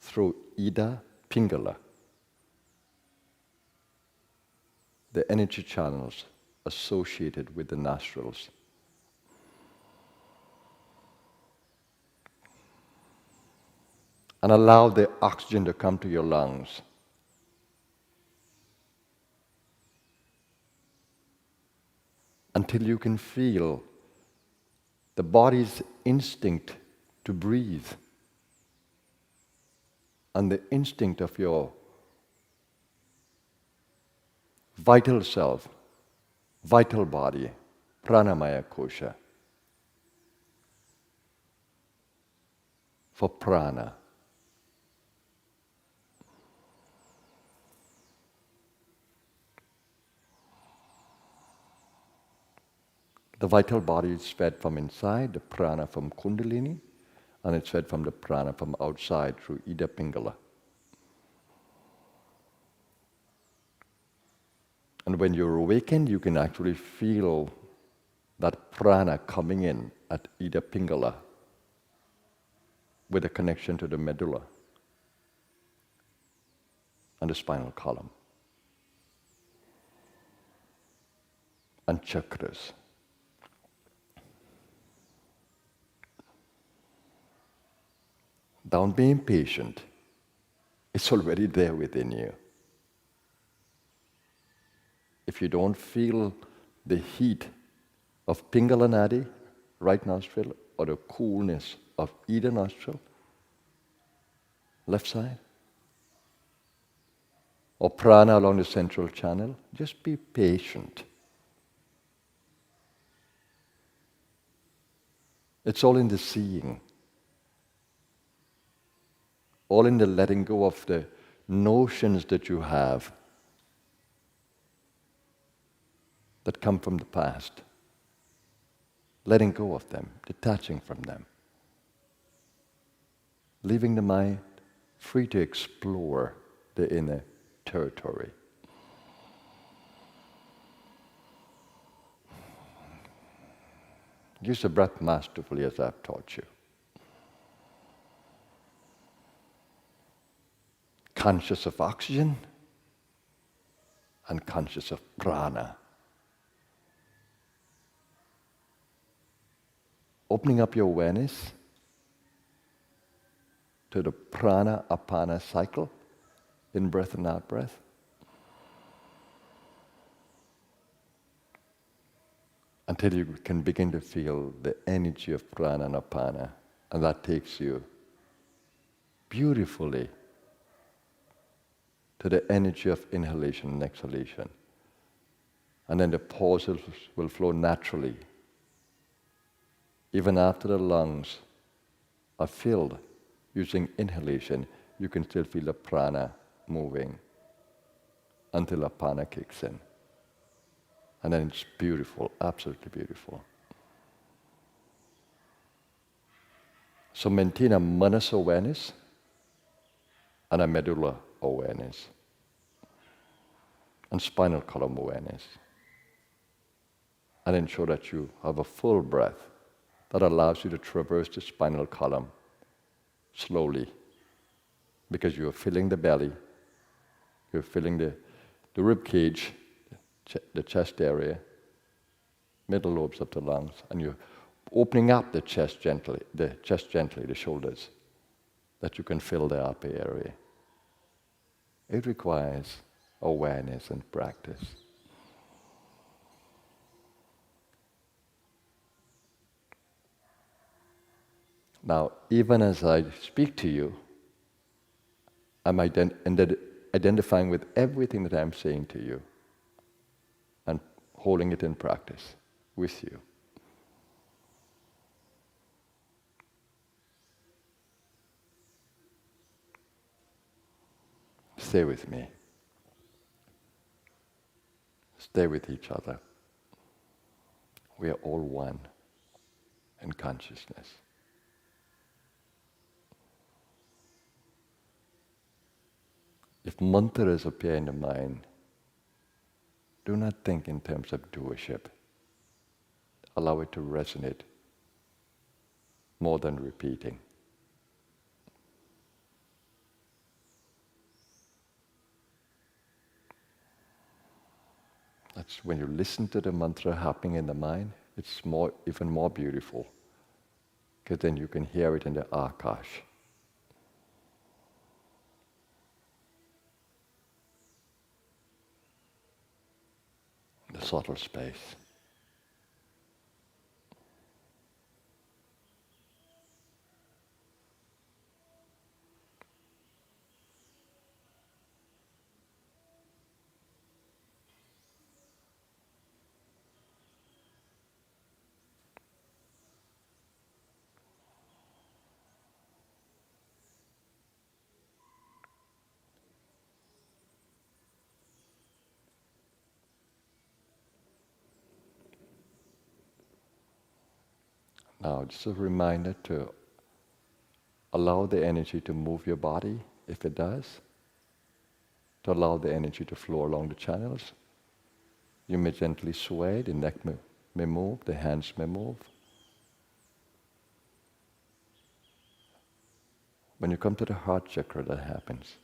through Ida Pingala, the energy channels associated with the nostrils. And allow the oxygen to come to your lungs. Until you can feel the body's instinct to breathe and the instinct of your vital self, vital body, pranamaya kosha, for prana. The vital body is fed from inside, the prana from kundalini, and it's fed from the prana from outside through Ida Pingala. And when you're awakened, you can actually feel that prana coming in at Ida Pingala with a connection to the medulla and the spinal column and chakras. Don't be impatient. It's already there within you. If you don't feel the heat of Pingala Nadi, right nostril, or the coolness of either nostril, left side, or prana along the central channel, just be patient. It's all in the seeing. All in the letting go of the notions that you have that come from the past. Letting go of them, detaching from them. Leaving the mind free to explore the inner territory. Use the breath masterfully as I've taught you. Conscious of oxygen and conscious of prana. Opening up your awareness to the prana apana cycle, in breath and out breath. Until you can begin to feel the energy of prana and apana, and that takes you beautifully to the energy of inhalation and exhalation. And then the pauses will flow naturally. Even after the lungs are filled, using inhalation, you can still feel the prana moving until apana kicks in. And then it's beautiful, absolutely beautiful. So maintain a manas awareness and a medulla awareness and spinal column awareness. And ensure that you have a full breath that allows you to traverse the spinal column slowly, because you are filling the belly, you're filling the rib cage, the chest area, middle lobes of the lungs, and you're opening up the chest gently, the shoulders, that you can fill the upper area. It requires awareness and practice. Now, even as I speak to you, I'm identifying with everything that I'm saying to you and holding it in practice with you. Stay with me. Stay with each other. We are all one in consciousness. If mantras appear in the mind, do not think in terms of doership. Allow it to resonate more than repeating. That's when you listen to the mantra happening in the mind, it's even more beautiful, because then you can hear it in the akash. The subtle space. Now, just a reminder to allow the energy to move your body, if it does, to allow the energy to flow along the channels. You may gently sway, the neck may move, the hands may move. When you come to the heart chakra, that happens.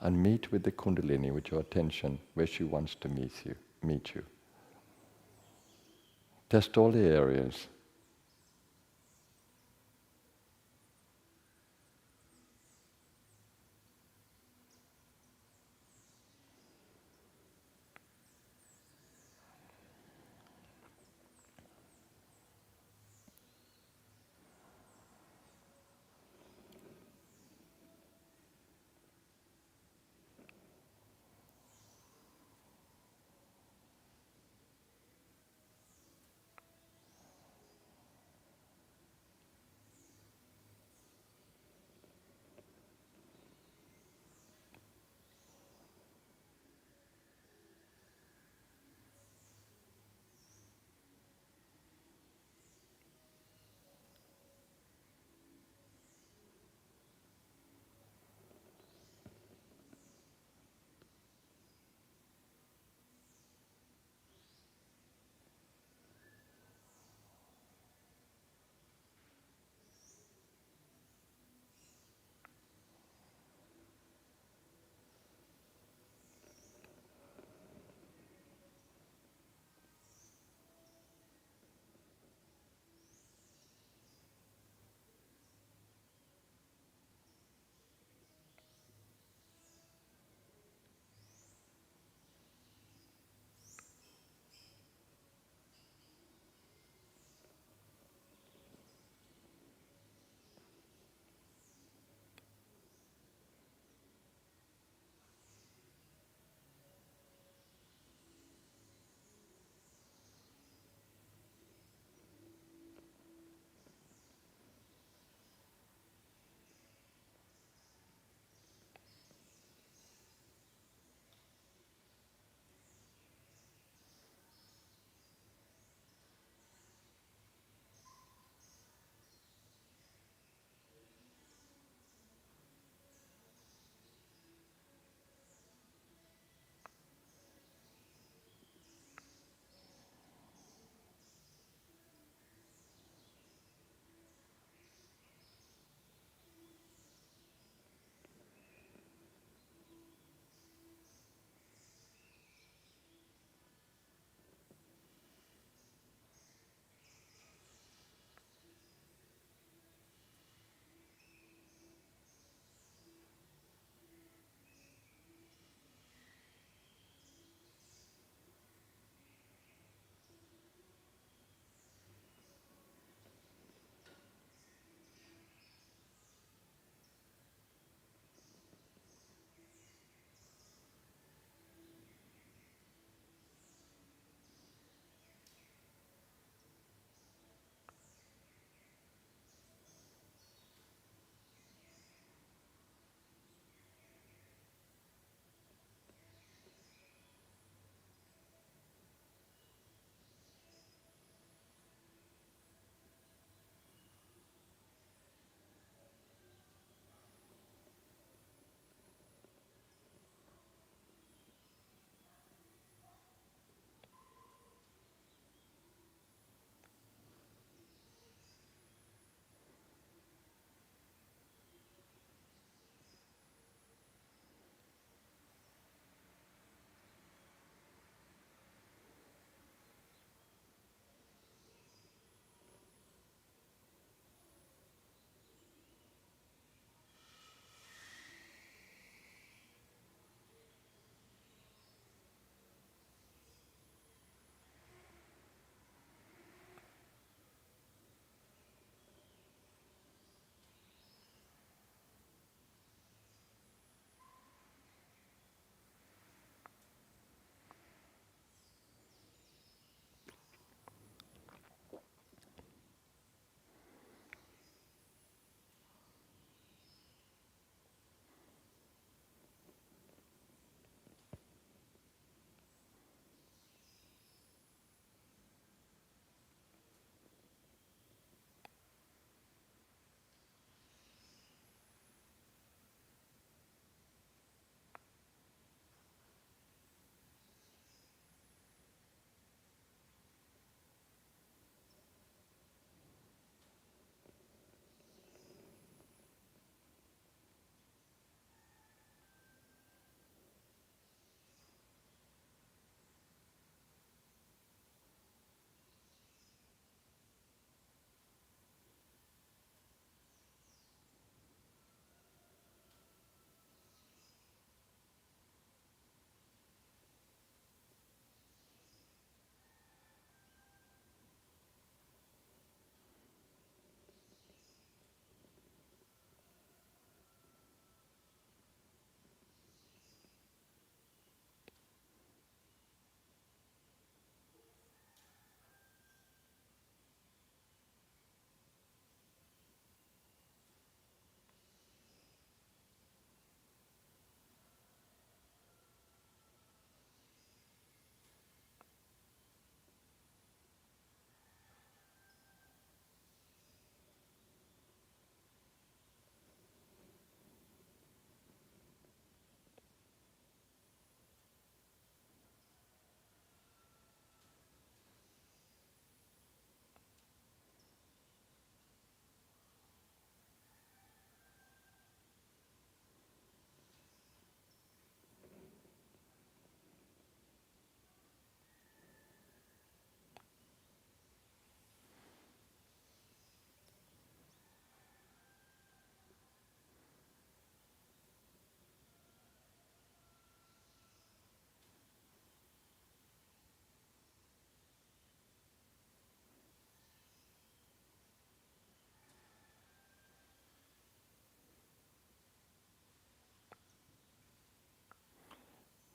and meet with the Kundalini, with your attention, where she wants to meet you. Test all the areas.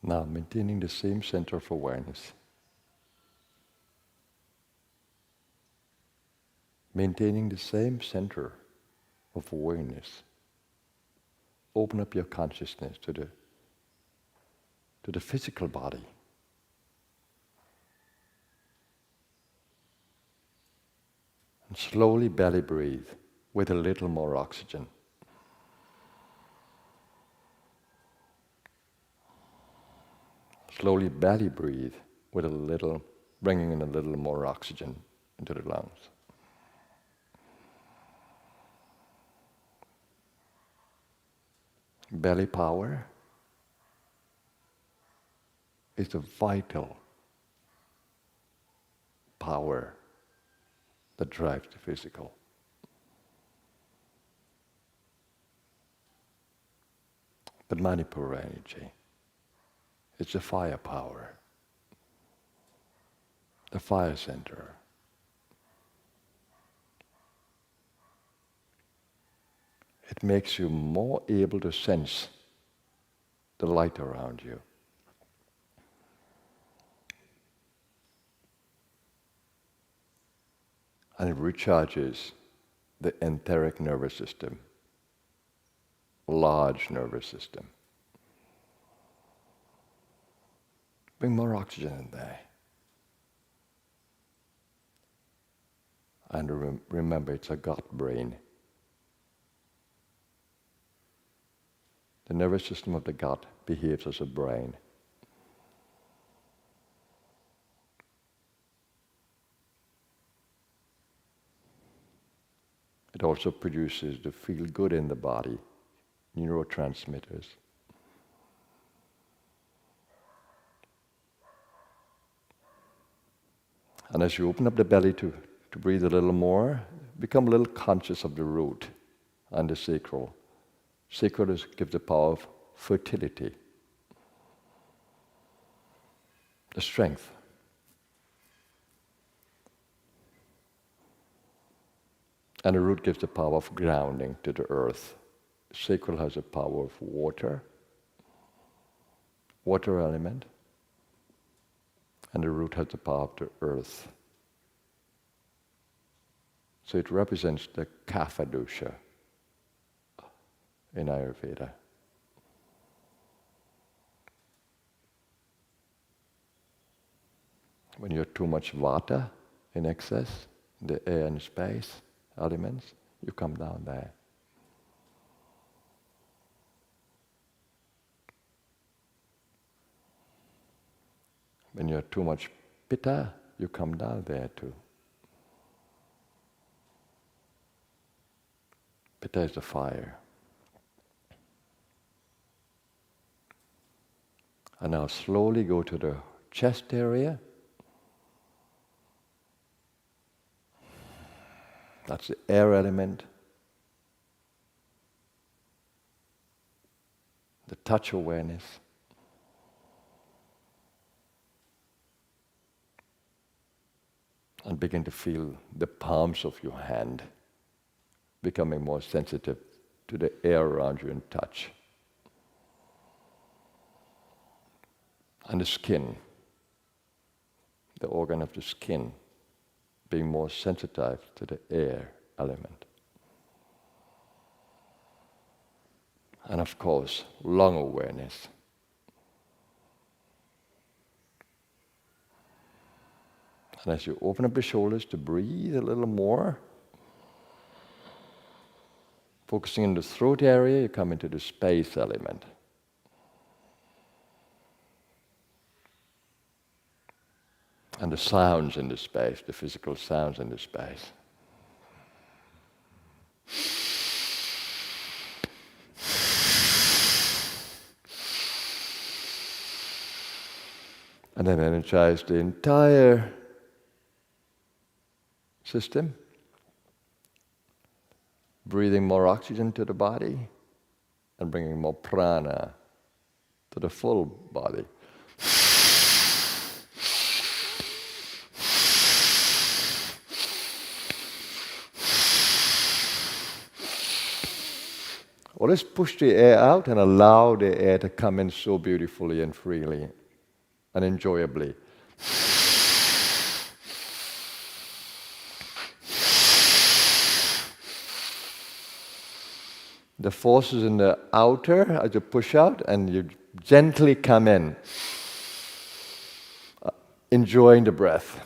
Now, maintaining the same center of awareness. Maintaining the same center of awareness. Open up your consciousness to the physical body. And slowly belly breathe with a little more oxygen. Slowly belly breathe with a little, bringing in a little more oxygen into the lungs. Belly power is the vital power that drives the physical. But Manipura energy, it's the firepower, the fire center. It makes you more able to sense the light around you. And it recharges the enteric nervous system, large nervous system. Bring more oxygen in there. And remember, it's a gut brain. The nervous system of the gut behaves as a brain. It also produces the feel good in the body, neurotransmitters. And as you open up the belly to breathe a little more, become a little conscious of the root and the sacral. Sacral gives the power of fertility, the strength. And the root gives the power of grounding to the earth. Sacral has the power of water element. And the root has the power of the earth. So it represents the kapha dosha in Ayurveda. When you have too much vata in excess, the air and space elements, you come down there. When you have too much pitta, you come down there too. Pitta is the fire. And now slowly go to the chest area. That's the air element. The touch awareness. And begin to feel the palms of your hand becoming more sensitive to the air around you and touch. And the skin, the organ of the skin, being more sensitive to the air element. And of course, lung awareness. And as you open up the shoulders to breathe a little more, focusing in the throat area, you come into the space element. And the sounds in the space, the physical sounds in the space. And then energize the entire system. Breathing more oxygen to the body and bringing more prana to the full body. Always push the air out and allow the air to come in so beautifully and freely and enjoyably. The force is in the outer as you push out, and you gently come in, enjoying the breath.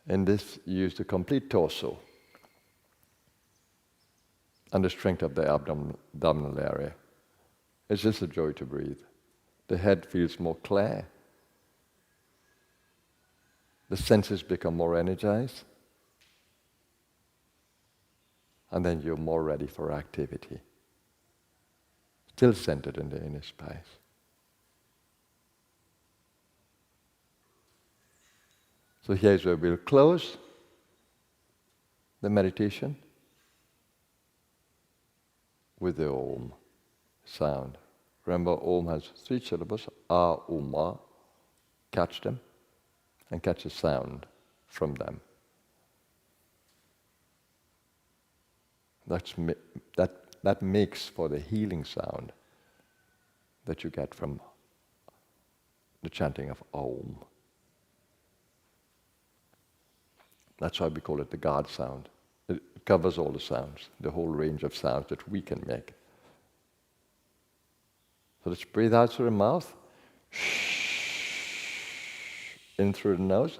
In this, you use the complete torso and the strength of the abdominal area. It's just a joy to breathe. The head feels more clear. The senses become more energized. And then you're more ready for activity. Still centered in the inner space. So here's where we'll close the meditation with the Om sound. Remember, Om has 3 syllables, A, Um, A. Catch them and catch the sound from them. That makes for the healing sound that you get from the chanting of Om. That's why we call it the God sound. It covers all the sounds, the whole range of sounds that we can make. So let's breathe out through the mouth. In through the nose.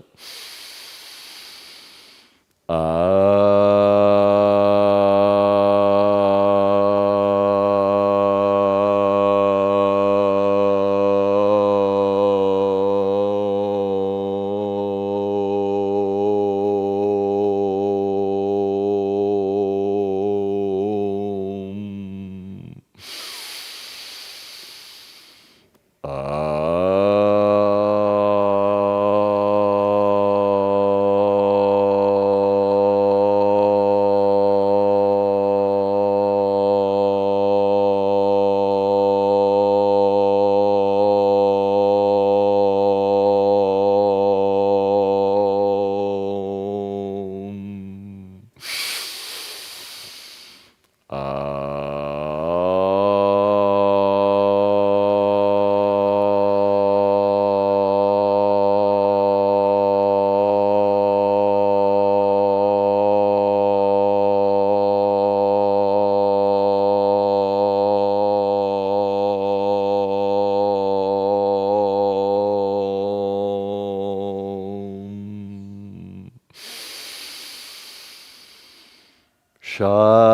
Shanti,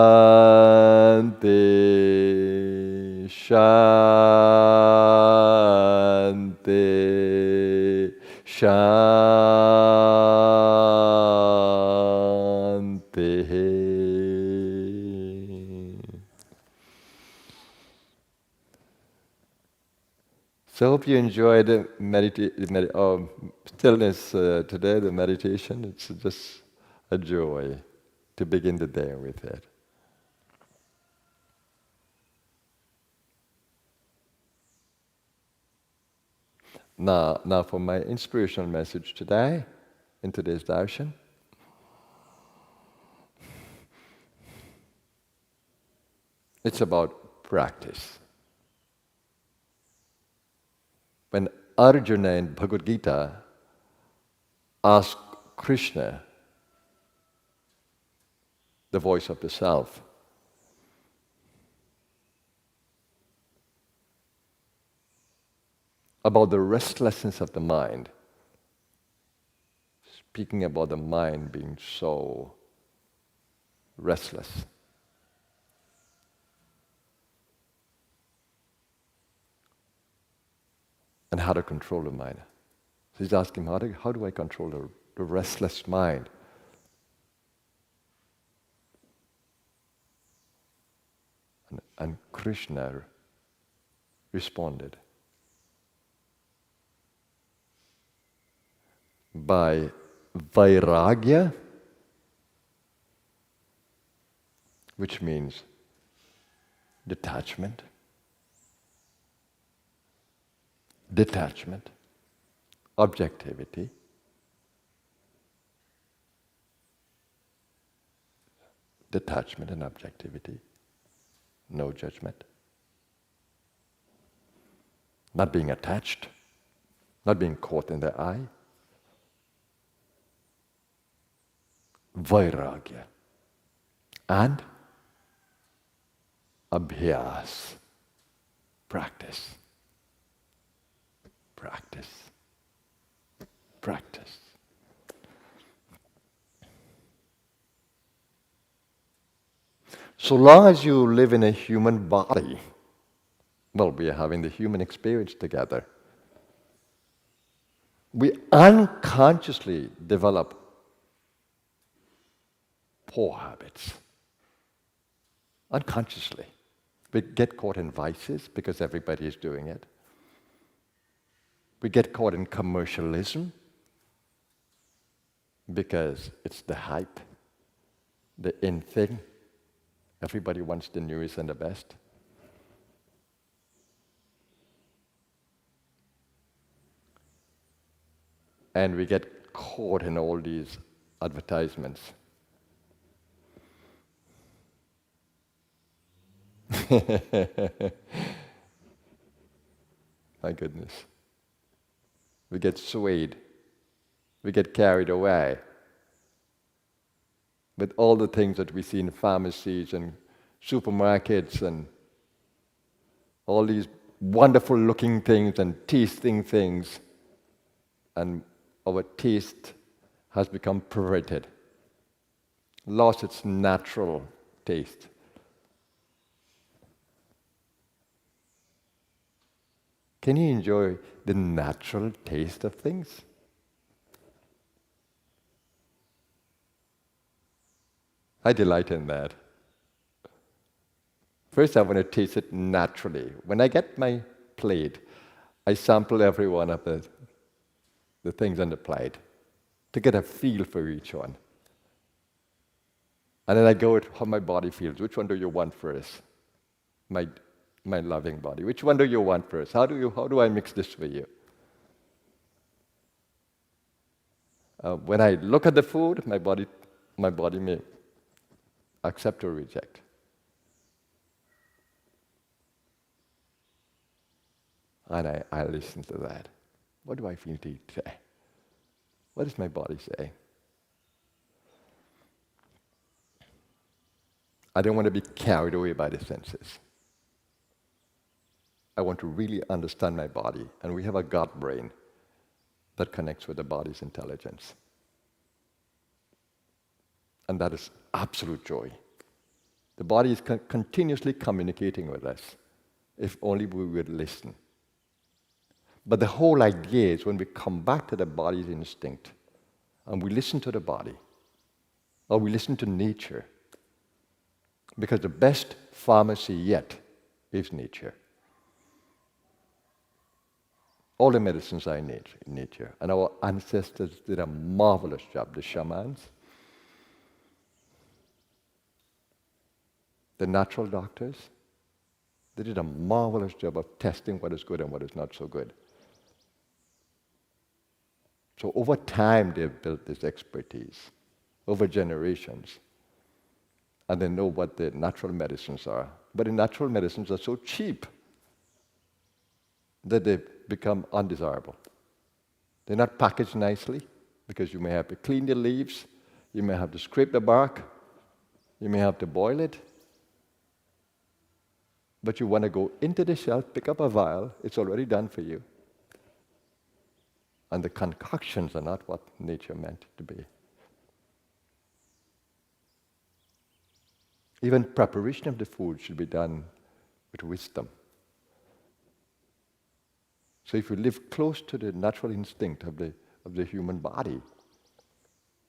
Shanti, Shanti. So I hope you enjoyed the stillness today, the meditation. It's just a joy to begin the day with it. Now for my inspirational message today, in today's Darshan. It's about practice. When Arjuna in Bhagavad Gita asked Krishna, the voice of the self, about the restlessness of the mind, speaking about the mind being so restless. And how to control the mind. So he's asking him, how do I control the restless mind? And Krishna responded by vairagya, which means detachment, detachment, objectivity, detachment and objectivity, no judgment, not being attached, not being caught in the eye, vairagya, and abhyas, practice, practice, practice. So long as you live in a human body, well, we are having the human experience together. We unconsciously develop poor habits. Unconsciously. We get caught in vices because everybody is doing it. We get caught in commercialism because it's the hype, the in thing. Everybody wants the newest and the best. And we get caught in all these advertisements. My goodness. We get swayed. We get carried away with all the things that we see in pharmacies and supermarkets and all these wonderful looking things and tasting things. And our taste has become perverted, lost its natural taste. Can you enjoy the natural taste of things? I delight in that. First, I want to taste it naturally. When I get my plate, I sample every one of the things on the plate to get a feel for each one. And then I go with how my body feels. Which one do you want first? My loving body. Which one do you want first? How do I mix this for you? When I look at the food, my body may accept or reject. And I listen to that. What do I feel to eat today? What does my body say? I don't want to be carried away by the senses. I want to really understand my body. And we have a gut brain that connects with the body's intelligence. And that is absolute joy. The body is continuously communicating with us, if only we would listen. But the whole idea is when we come back to the body's instinct, and we listen to the body, or we listen to nature, because the best pharmacy yet is nature. All the medicines are in nature. And our ancestors did a marvelous job, the shamans, the natural doctors. They did a marvelous job of testing what is good and what is not so good. So over time, they've built this expertise, over generations. And they know what the natural medicines are. But the natural medicines are so cheap that they become undesirable. They're not packaged nicely because you may have to clean the leaves, you may have to scrape the bark, you may have to boil it. But you want to go into the shelf, pick up a vial, it's already done for you. And the concoctions are not what nature meant to be. Even preparation of the food should be done with wisdom. So if you live close to the natural instinct of the human body,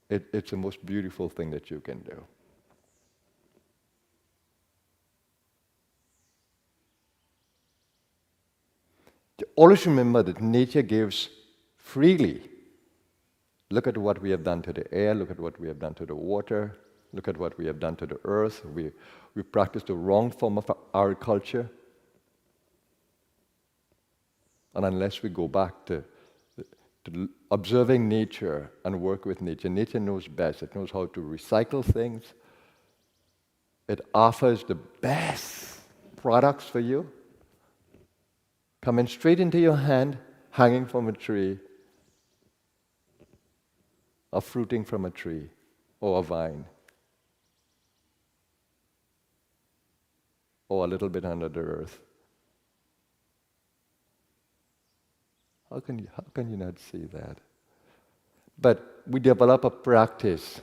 it's the most beautiful thing that you can do. Always remember that nature gives freely. Look at what we have done to the air, look at what we have done to the water, look at what we have done to the earth. We practice the wrong form of agriculture. And unless we go back to observing nature and work with nature, nature knows best. It knows how to recycle things. It offers the best products for you, coming straight into your hand, hanging from a tree, or fruiting from a tree, or a vine, or a little bit under the earth. How can you not see that? But we develop a practice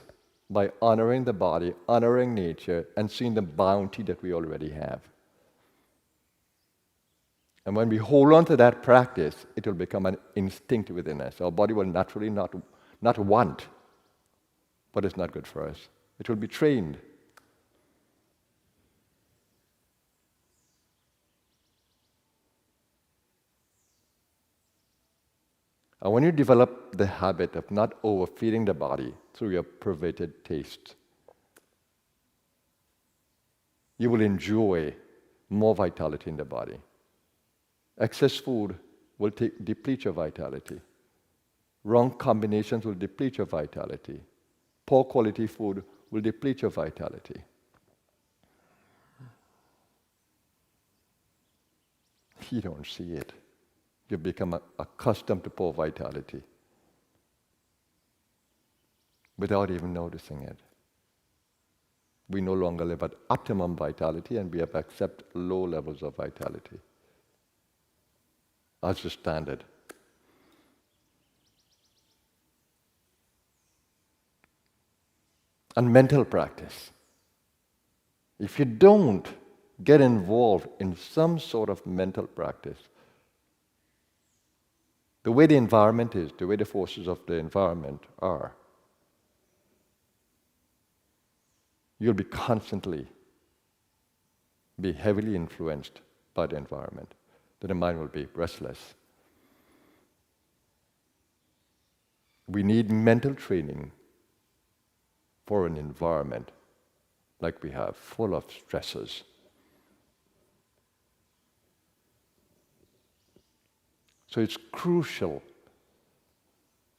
by honoring the body, honoring nature, and seeing the bounty that we already have. And when we hold on to that practice, it will become an instinct within us. Our body will naturally not want what is not good for us. It will be trained. And when you develop the habit of not overfeeding the body through your perverted taste, you will enjoy more vitality in the body. Excess food will deplete your vitality. Wrong combinations will deplete your vitality. Poor quality food will deplete your vitality. You don't see it. You become accustomed to poor vitality without even noticing it. We no longer live at optimum vitality, and we have accepted low levels of vitality as the standard. And mental practice. If you don't get involved in some sort of mental practice, the way the environment is, the way the forces of the environment are, you'll be constantly be heavily influenced by the environment. Then the mind will be restless. We need mental training for an environment like we have, full of stresses. So it's crucial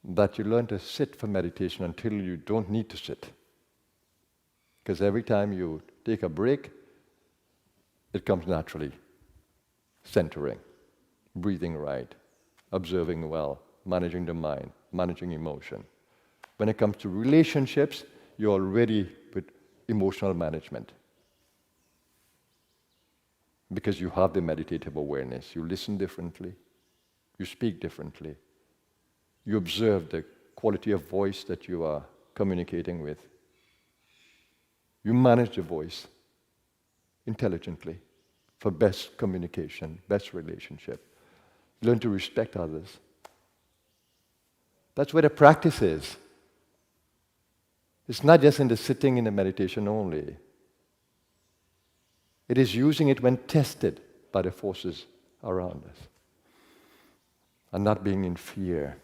that you learn to sit for meditation until you don't need to sit. Because every time you take a break, it comes naturally. Centering, breathing right, observing well, managing the mind, managing emotion. When it comes to relationships, you're already with emotional management. Because you have the meditative awareness. You listen differently. You speak differently. You observe the quality of voice that you are communicating with. You manage the voice intelligently for best communication, best relationship. Learn to respect others. That's where the practice is. It's not just in the sitting in the meditation only. It is using it when tested by the forces around us. And not being in fear,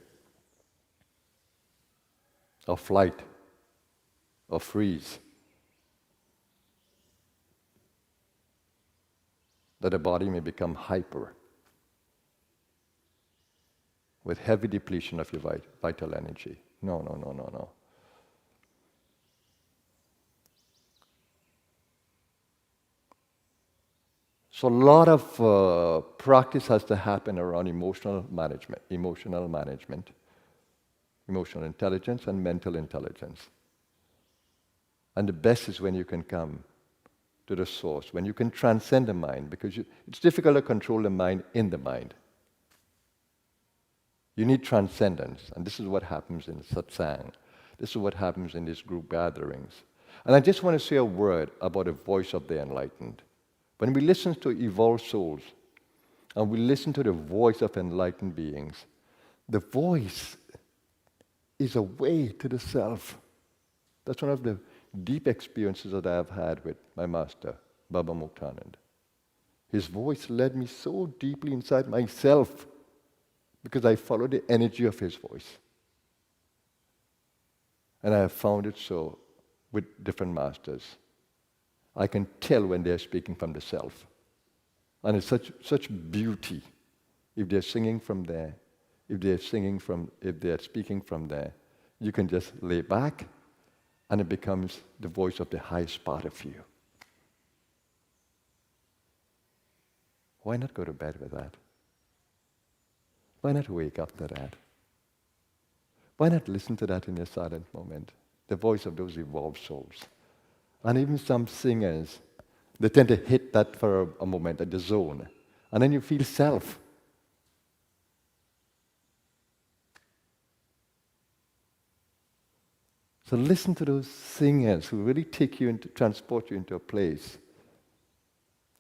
or flight, or freeze. That the body may become hyper, with heavy depletion of your vital energy. No. So a lot of practice has to happen around emotional management, emotional intelligence, and mental intelligence. And the best is when you can come to the source, when you can transcend the mind, because it's difficult to control the mind in the mind. You need transcendence, and this is what happens in satsang. This is what happens in these group gatherings. And I just want to say a word about the voice of the enlightened. When we listen to evolved souls, and we listen to the voice of enlightened beings, the voice is a way to the self. That's one of the deep experiences that I have had with my master, Baba Muktanand. His voice led me so deeply inside myself because I followed the energy of his voice. And I have found it so with different masters. I can tell when they're speaking from the self. And it's such beauty if they're singing from there, if they're speaking from there, you can just lay back and it becomes the voice of the highest part of you. Why not go to bed with that? Why not wake up to that? Why not listen to that in your silent moment? The voice of those evolved souls. And even some singers, they tend to hit that for a moment at the zone. And then you feel self. So listen to those singers who really take you into, transport you into a place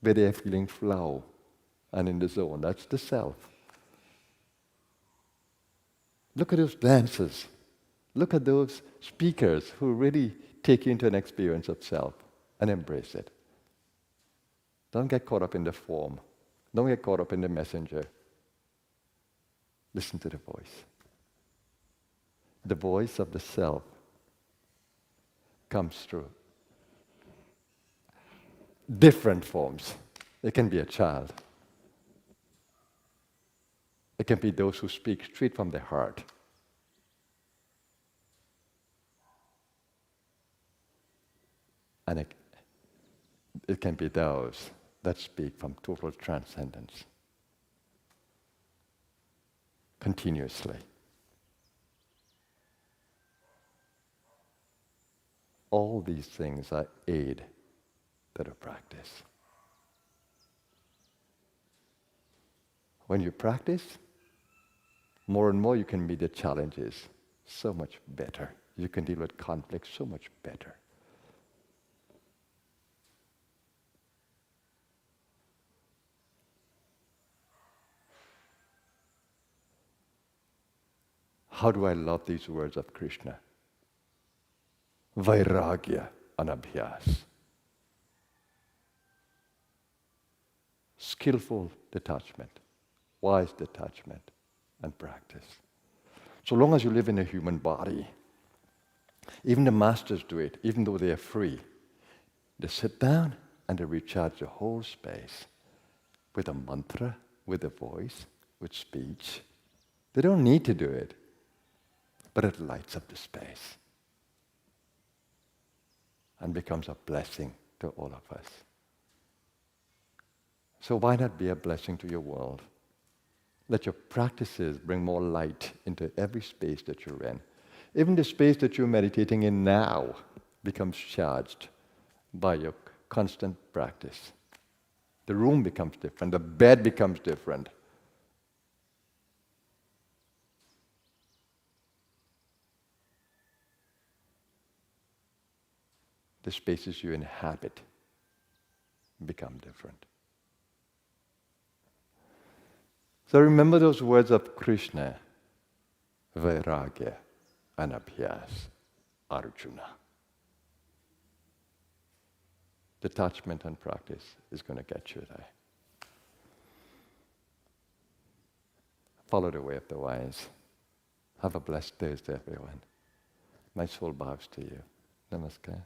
where they are feeling flow and in the zone. That's the self. Look at those dancers. Look at those speakers who really take you into an experience of self and embrace it. Don't get caught up in the form. Don't get caught up in the messenger. Listen to the voice. The voice of the self comes through different forms. It can be a child. It can be those who speak straight from their heart. And it can be those that speak from total transcendence. Continuously. All these things are aid to the practice. When you practice, more and more you can meet the challenges so much better. You can deal with conflict so much better. How do I love these words of Krishna? Vairagya anabhyas. Skillful detachment, wise detachment, and practice. So long as you live in a human body, even the masters do it, even though they are free. They sit down and they recharge the whole space with a mantra, with a voice, with speech. They don't need to do it, but it lights up the space and becomes a blessing to all of us. So why not be a blessing to your world? Let your practices bring more light into every space that you're in. Even the space that you're meditating in now becomes charged by your constant practice. The room becomes different, the bed becomes different. The spaces you inhabit become different. So remember those words of Krishna, Vairagya anabhyas, Arjuna. Detachment and practice is going to get you there. Follow the way of the wise. Have a blessed Thursday, everyone. My soul bows to you. Namaskar.